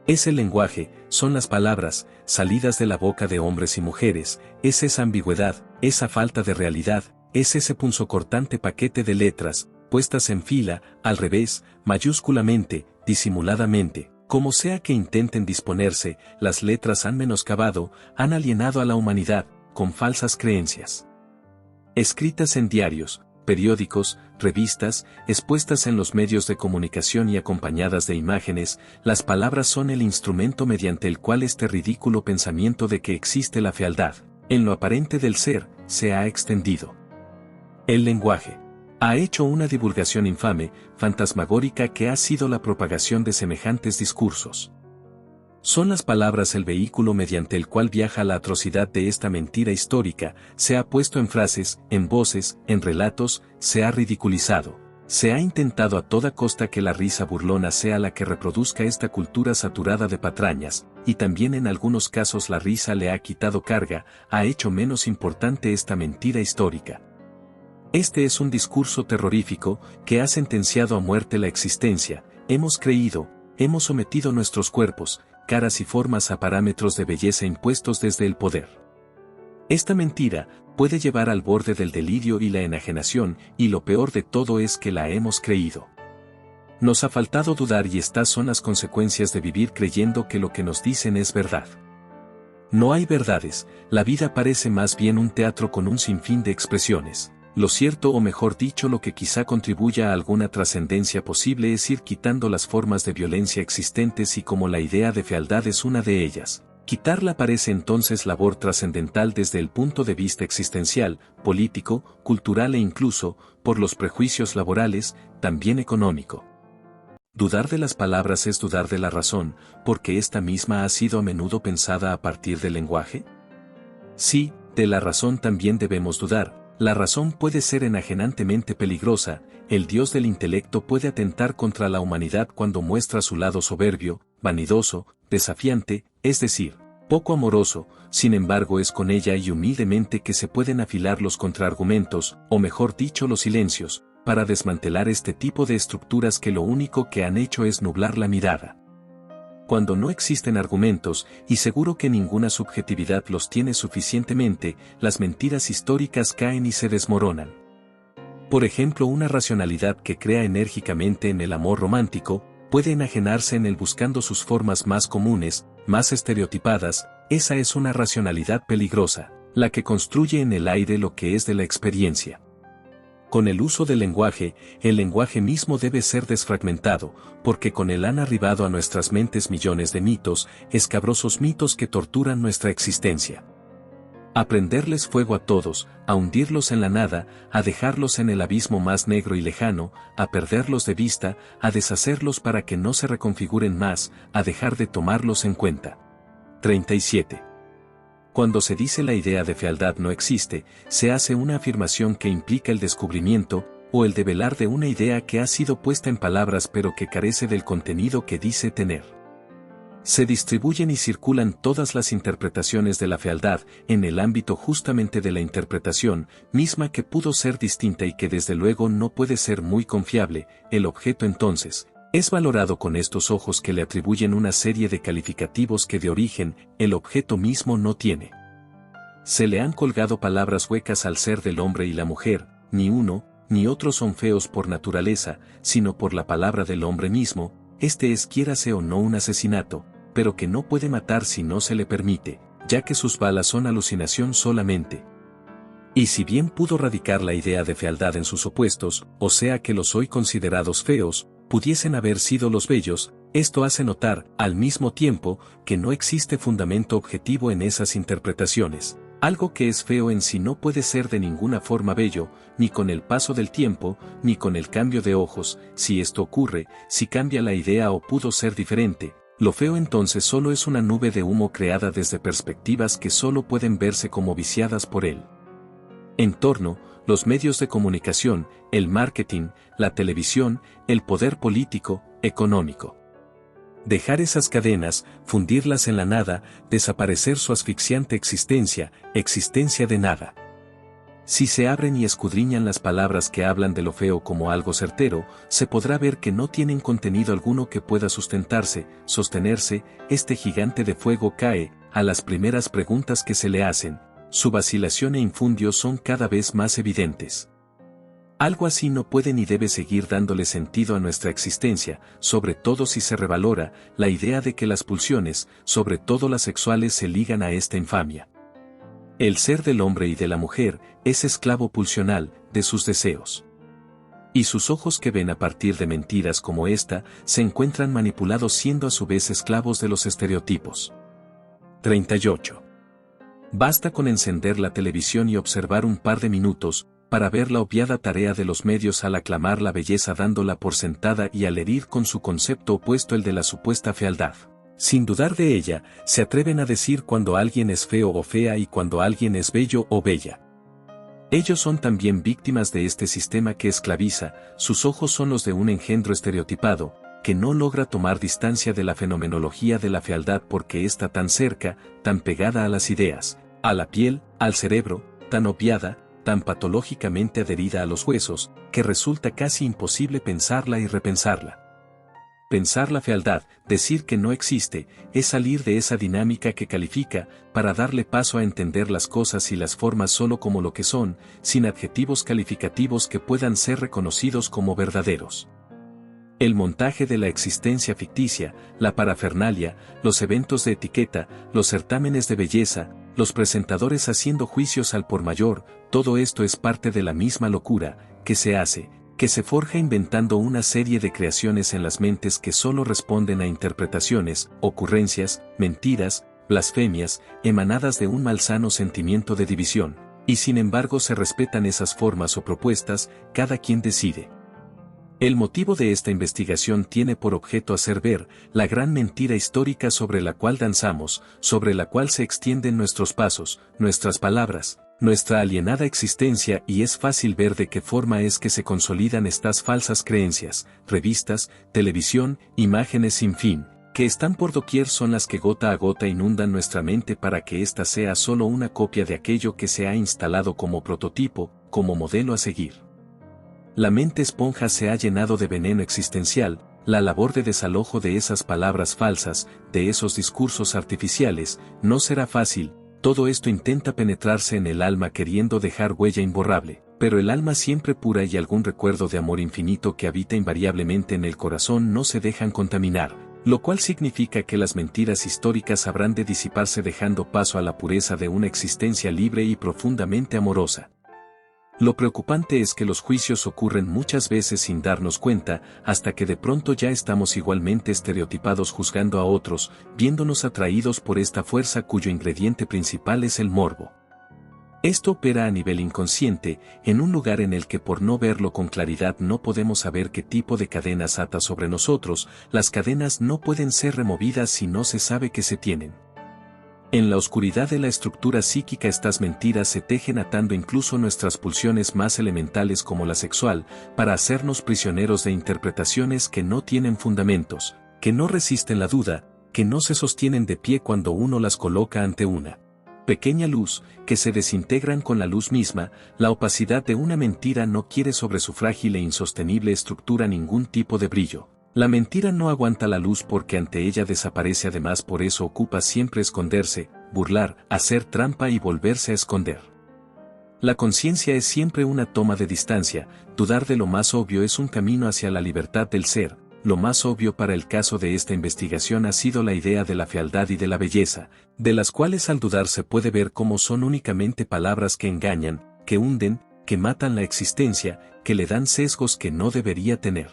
Es el lenguaje, son las palabras, salidas de la boca de hombres y mujeres, es esa ambigüedad, esa falta de realidad, es ese punzocortante paquete de letras, puestas en fila, al revés, mayúsculamente, disimuladamente, como sea que intenten disponerse, las letras han menoscabado, han alienado a la humanidad, con falsas creencias. Escritas en diarios, periódicos, revistas, expuestas en los medios de comunicación y acompañadas de imágenes, las palabras son el instrumento mediante el cual este ridículo pensamiento de que existe la fealdad, en lo aparente del ser, se ha extendido. El lenguaje ha hecho una divulgación infame, fantasmagórica que ha sido la propagación de semejantes discursos. Son las palabras el vehículo mediante el cual viaja la atrocidad de esta mentira histórica, se ha puesto en frases, en voces, en relatos, se ha ridiculizado. Se ha intentado a toda costa que la risa burlona sea la que reproduzca esta cultura saturada de patrañas, y también en algunos casos la risa le ha quitado carga, ha hecho menos importante esta mentira histórica. Este es un discurso terrorífico, que ha sentenciado a muerte la existencia. Hemos creído, hemos sometido nuestros cuerpos, caras y formas a parámetros de belleza impuestos desde el poder. Esta mentira puede llevar al borde del delirio y la enajenación, y lo peor de todo es que la hemos creído. Nos ha faltado dudar y estas son las consecuencias de vivir creyendo que lo que nos dicen es verdad. No hay verdades, la vida parece más bien un teatro con un sinfín de expresiones. Lo cierto o mejor dicho lo que quizá contribuya a alguna trascendencia posible es ir quitando las formas de violencia existentes y como la idea de fealdad es una de ellas. Quitarla parece entonces labor trascendental desde el punto de vista existencial, político, cultural e incluso, por los prejuicios laborales, también económico. Dudar de las palabras es dudar de la razón, porque esta misma ha sido a menudo pensada a partir del lenguaje. Sí, de la razón también debemos dudar. La razón puede ser enajenantemente peligrosa, el Dios del intelecto puede atentar contra la humanidad cuando muestra su lado soberbio, vanidoso, desafiante, es decir, poco amoroso, sin embargo es con ella y humildemente que se pueden afilar los contraargumentos, o mejor dicho los silencios, para desmantelar este tipo de estructuras que lo único que han hecho es nublar la mirada. Cuando no existen argumentos, y seguro que ninguna subjetividad los tiene suficientemente, las mentiras históricas caen y se desmoronan. Por ejemplo, una racionalidad que crea enérgicamente en el amor romántico, puede enajenarse en él buscando sus formas más comunes, más estereotipadas, esa es una racionalidad peligrosa, la que construye en el aire lo que es de la experiencia. Con el uso del lenguaje, el lenguaje mismo debe ser desfragmentado, porque con él han arribado a nuestras mentes millones de mitos, escabrosos mitos que torturan nuestra existencia. A prenderles fuego a todos, a hundirlos en la nada, a dejarlos en el abismo más negro y lejano, a perderlos de vista, a deshacerlos para que no se reconfiguren más, a dejar de tomarlos en cuenta. 37. Cuando se dice la idea de fealdad no existe, se hace una afirmación que implica el descubrimiento, o el develar de una idea que ha sido puesta en palabras pero que carece del contenido que dice tener. Se distribuyen y circulan todas las interpretaciones de la fealdad en el ámbito justamente de la interpretación, misma que pudo ser distinta y que desde luego no puede ser muy confiable, el objeto entonces, es valorado con estos ojos que le atribuyen una serie de calificativos que de origen, el objeto mismo no tiene. Se le han colgado palabras huecas al ser del hombre y la mujer, ni uno, ni otro son feos por naturaleza, sino por la palabra del hombre mismo, este es quiérase o no un asesinato, pero que no puede matar si no se le permite, ya que sus balas son alucinación solamente. Y si bien pudo radicar la idea de fealdad en sus opuestos, o sea que los hoy considerados feos, pudiesen haber sido los bellos, esto hace notar, al mismo tiempo, que no existe fundamento objetivo en esas interpretaciones. Algo que es feo en sí no puede ser de ninguna forma bello, ni con el paso del tiempo, ni con el cambio de ojos, si esto ocurre, si cambia la idea o pudo ser diferente. Lo feo entonces solo es una nube de humo creada desde perspectivas que solo pueden verse como viciadas por él. Entorno, los medios de comunicación, el marketing, la televisión, el poder político, económico. Dejar esas cadenas, fundirlas en la nada, desaparecer su asfixiante existencia, existencia de nada. Si se abren y escudriñan las palabras que hablan de lo feo como algo certero, se podrá ver que no tienen contenido alguno que pueda sustentarse, sostenerse, este gigante de fuego cae, a las primeras preguntas que se le hacen. Su vacilación e infundio son cada vez más evidentes. Algo así no puede ni debe seguir dándole sentido a nuestra existencia, sobre todo si se revalora la idea de que las pulsiones, sobre todo las sexuales, se ligan a esta infamia. El ser del hombre y de la mujer es esclavo pulsional de sus deseos. Y sus ojos que ven a partir de mentiras como esta, se encuentran manipulados siendo a su vez esclavos de los estereotipos. 38. Basta con encender la televisión y observar un par de minutos, para ver la obviada tarea de los medios al aclamar la belleza dándola por sentada y al herir con su concepto opuesto el de la supuesta fealdad. Sin dudar de ella, se atreven a decir cuando alguien es feo o fea y cuando alguien es bello o bella. Ellos son también víctimas de este sistema que esclaviza, sus ojos son los de un engendro estereotipado, que no logra tomar distancia de la fenomenología de la fealdad porque está tan cerca, tan pegada a las ideas, a la piel, al cerebro, tan obviada, tan patológicamente adherida a los huesos, que resulta casi imposible pensarla y repensarla. Pensar la fealdad, decir que no existe, es salir de esa dinámica que califica, para darle paso a entender las cosas y las formas solo como lo que son, sin adjetivos calificativos que puedan ser reconocidos como verdaderos. El montaje de la existencia ficticia, la parafernalia, los eventos de etiqueta, los certámenes de belleza, los presentadores haciendo juicios al por mayor, todo esto es parte de la misma locura, que se forja inventando una serie de creaciones en las mentes que solo responden a interpretaciones, ocurrencias, mentiras, blasfemias, emanadas de un malsano sentimiento de división, y sin embargo se respetan esas formas o propuestas, cada quien decide. El motivo de esta investigación tiene por objeto hacer ver la gran mentira histórica sobre la cual danzamos, sobre la cual se extienden nuestros pasos, nuestras palabras, nuestra alienada existencia, y es fácil ver de qué forma es que se consolidan estas falsas creencias. Revistas, televisión, imágenes sin fin, que están por doquier, son las que gota a gota inundan nuestra mente para que ésta sea solo una copia de aquello que se ha instalado como prototipo, como modelo a seguir. La mente esponja se ha llenado de veneno existencial, la labor de desalojo de esas palabras falsas, de esos discursos artificiales, no será fácil. Todo esto intenta penetrarse en el alma queriendo dejar huella imborrable, pero el alma siempre pura y algún recuerdo de amor infinito que habita invariablemente en el corazón no se dejan contaminar, lo cual significa que las mentiras históricas habrán de disiparse dejando paso a la pureza de una existencia libre y profundamente amorosa. Lo preocupante es que los juicios ocurren muchas veces sin darnos cuenta, hasta que de pronto ya estamos igualmente estereotipados juzgando a otros, viéndonos atraídos por esta fuerza cuyo ingrediente principal es el morbo. Esto opera a nivel inconsciente, en un lugar en el que por no verlo con claridad no podemos saber qué tipo de cadenas ata sobre nosotros. Las cadenas no pueden ser removidas si no se sabe que se tienen. En la oscuridad de la estructura psíquica estas mentiras se tejen atando incluso nuestras pulsiones más elementales como la sexual, para hacernos prisioneros de interpretaciones que no tienen fundamentos, que no resisten la duda, que no se sostienen de pie cuando uno las coloca ante una pequeña luz, que se desintegran con la luz misma. La opacidad de una mentira no quiere sobre su frágil e insostenible estructura ningún tipo de brillo. La mentira no aguanta la luz porque ante ella desaparece, además por eso ocupa siempre esconderse, burlar, hacer trampa y volverse a esconder. La conciencia es siempre una toma de distancia, dudar de lo más obvio es un camino hacia la libertad del ser. Lo más obvio para el caso de esta investigación ha sido la idea de la fealdad y de la belleza, de las cuales al dudar se puede ver cómo son únicamente palabras que engañan, que hunden, que matan la existencia, que le dan sesgos que no debería tener.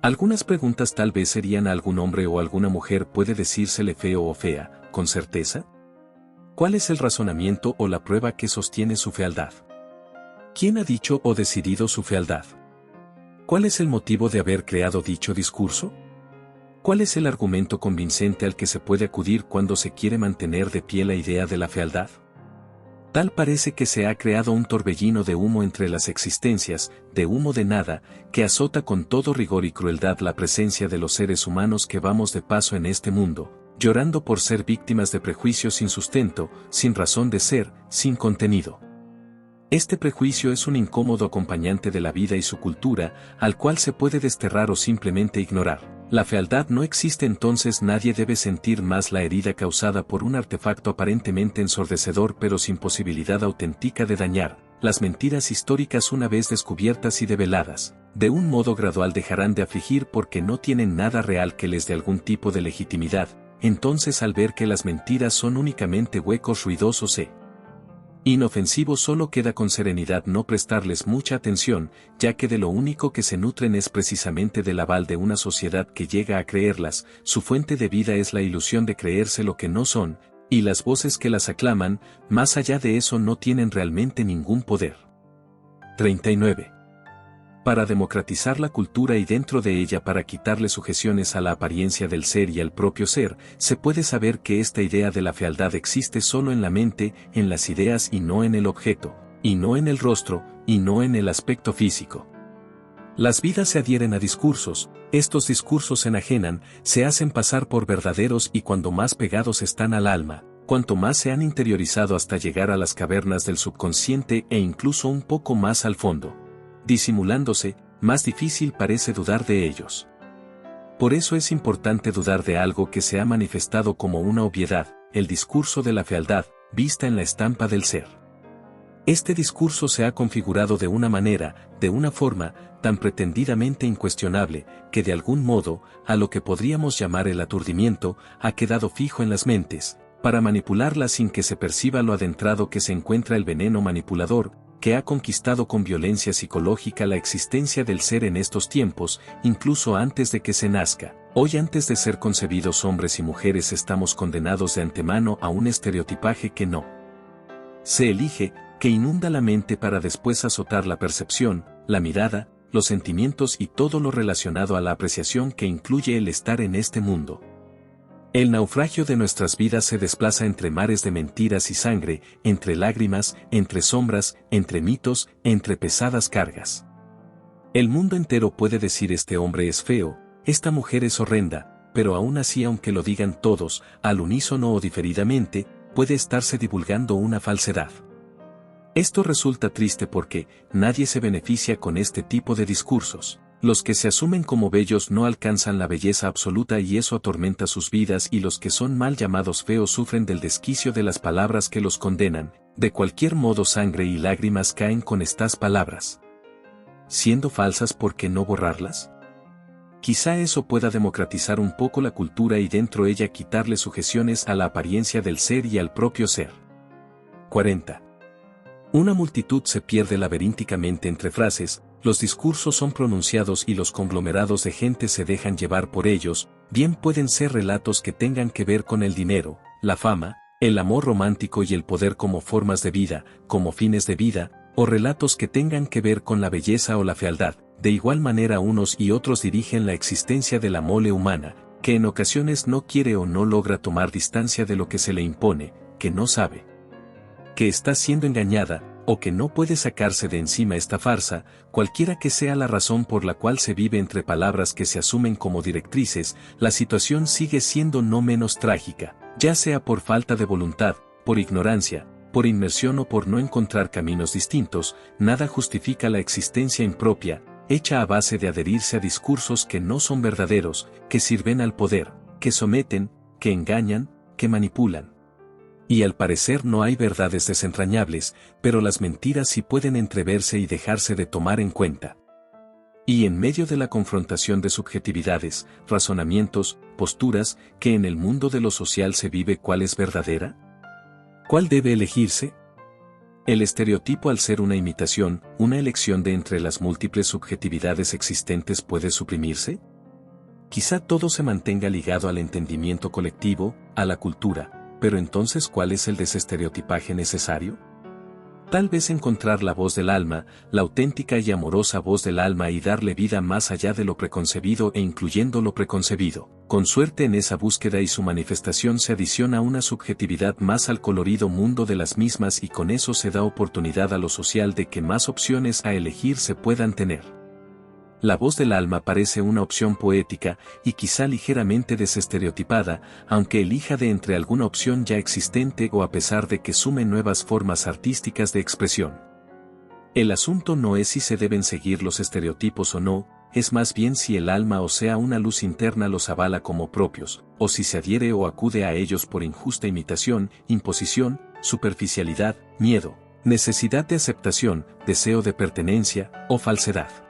Algunas preguntas tal vez serían: ¿a algún hombre o alguna mujer puede decírsele feo o fea, con certeza? ¿Cuál es el razonamiento o la prueba que sostiene su fealdad? ¿Quién ha dicho o decidido su fealdad? ¿Cuál es el motivo de haber creado dicho discurso? ¿Cuál es el argumento convincente al que se puede acudir cuando se quiere mantener de pie la idea de la fealdad? Tal parece que se ha creado un torbellino de humo entre las existencias, de humo de nada, que azota con todo rigor y crueldad la presencia de los seres humanos que vamos de paso en este mundo, llorando por ser víctimas de prejuicios sin sustento, sin razón de ser, sin contenido. Este prejuicio es un incómodo acompañante de la vida y su cultura, al cual se puede desterrar o simplemente ignorar. La fealdad no existe, entonces nadie debe sentir más la herida causada por un artefacto aparentemente ensordecedor pero sin posibilidad auténtica de dañar. Las mentiras históricas, una vez descubiertas y develadas, de un modo gradual dejarán de afligir porque no tienen nada real que les dé algún tipo de legitimidad. Entonces, al ver que las mentiras son únicamente huecos ruidosos inofensivos, solo queda con serenidad no prestarles mucha atención, ya que de lo único que se nutren es precisamente del aval de una sociedad que llega a creerlas. Su fuente de vida es la ilusión de creerse lo que no son, y las voces que las aclaman, más allá de eso no tienen realmente ningún poder. 39. Para democratizar la cultura y dentro de ella para quitarle sujeciones a la apariencia del ser y al propio ser, se puede saber que esta idea de la fealdad existe solo en la mente, en las ideas y no en el objeto, y no en el rostro, y no en el aspecto físico. Las vidas se adhieren a discursos, estos discursos se enajenan, se hacen pasar por verdaderos y cuando más pegados están al alma, cuanto más se han interiorizado hasta llegar a las cavernas del subconsciente e incluso un poco más al fondo, disimulándose, más difícil parece dudar de ellos. Por eso es importante dudar de algo que se ha manifestado como una obviedad, el discurso de la fealdad, vista en la estampa del ser. Este discurso se ha configurado de una manera, de una forma, tan pretendidamente incuestionable, que de algún modo, a lo que podríamos llamar el aturdimiento, ha quedado fijo en las mentes, para manipularla sin que se perciba lo adentrado que se encuentra el veneno manipulador, que ha conquistado con violencia psicológica la existencia del ser en estos tiempos, incluso antes de que se nazca. Hoy, antes de ser concebidos hombres y mujeres, estamos condenados de antemano a un estereotipaje que no se elige, que inunda la mente para después azotar la percepción, la mirada, los sentimientos y todo lo relacionado a la apreciación que incluye el estar en este mundo. El naufragio de nuestras vidas se desplaza entre mares de mentiras y sangre, entre lágrimas, entre sombras, entre mitos, entre pesadas cargas. El mundo entero puede decir: este hombre es feo, esta mujer es horrenda, pero aún así, aunque lo digan todos, al unísono o diferidamente, puede estarse divulgando una falsedad. Esto resulta triste porque nadie se beneficia con este tipo de discursos. Los que se asumen como bellos no alcanzan la belleza absoluta y eso atormenta sus vidas, y los que son mal llamados feos sufren del desquicio de las palabras que los condenan. De cualquier modo, sangre y lágrimas caen con estas palabras. Siendo falsas, ¿por qué no borrarlas? Quizá eso pueda democratizar un poco la cultura y dentro ella quitarle sujeciones a la apariencia del ser y al propio ser. 40. Una multitud se pierde laberínticamente entre frases, los discursos son pronunciados y los conglomerados de gente se dejan llevar por ellos. Bien pueden ser relatos que tengan que ver con el dinero, la fama, el amor romántico y el poder como formas de vida, como fines de vida, o relatos que tengan que ver con la belleza o la fealdad. De igual manera, unos y otros dirigen la existencia de la mole humana, que en ocasiones no quiere o no logra tomar distancia de lo que se le impone, que no sabe que está siendo engañada, o que no puede sacarse de encima esta farsa. Cualquiera que sea la razón por la cual se vive entre palabras que se asumen como directrices, la situación sigue siendo no menos trágica, ya sea por falta de voluntad, por ignorancia, por inmersión o por no encontrar caminos distintos. Nada justifica la existencia impropia, hecha a base de adherirse a discursos que no son verdaderos, que sirven al poder, que someten, que engañan, que manipulan. Y al parecer no hay verdades desentrañables, pero las mentiras sí pueden entreverse y dejarse de tomar en cuenta. Y en medio de la confrontación de subjetividades, razonamientos, posturas, que en el mundo de lo social se vive, ¿cuál es verdadera? ¿Cuál debe elegirse? El estereotipo, al ser una imitación, una elección de entre las múltiples subjetividades existentes, ¿puede suprimirse? Quizá todo se mantenga ligado al entendimiento colectivo, a la cultura. Pero entonces, ¿cuál es el desestereotipaje necesario? Tal vez encontrar la voz del alma, la auténtica y amorosa voz del alma, y darle vida más allá de lo preconcebido e incluyendo lo preconcebido. Con suerte, en esa búsqueda y su manifestación se adiciona una subjetividad más al colorido mundo de las mismas, y con eso se da oportunidad a lo social de que más opciones a elegir se puedan tener. La voz del alma parece una opción poética, y quizá ligeramente desestereotipada, aunque elija de entre alguna opción ya existente o a pesar de que sume nuevas formas artísticas de expresión. El asunto no es si se deben seguir los estereotipos o no, es más bien si el alma, o sea una luz interna, los avala como propios, o si se adhiere o acude a ellos por injusta imitación, imposición, superficialidad, miedo, necesidad de aceptación, deseo de pertenencia o falsedad.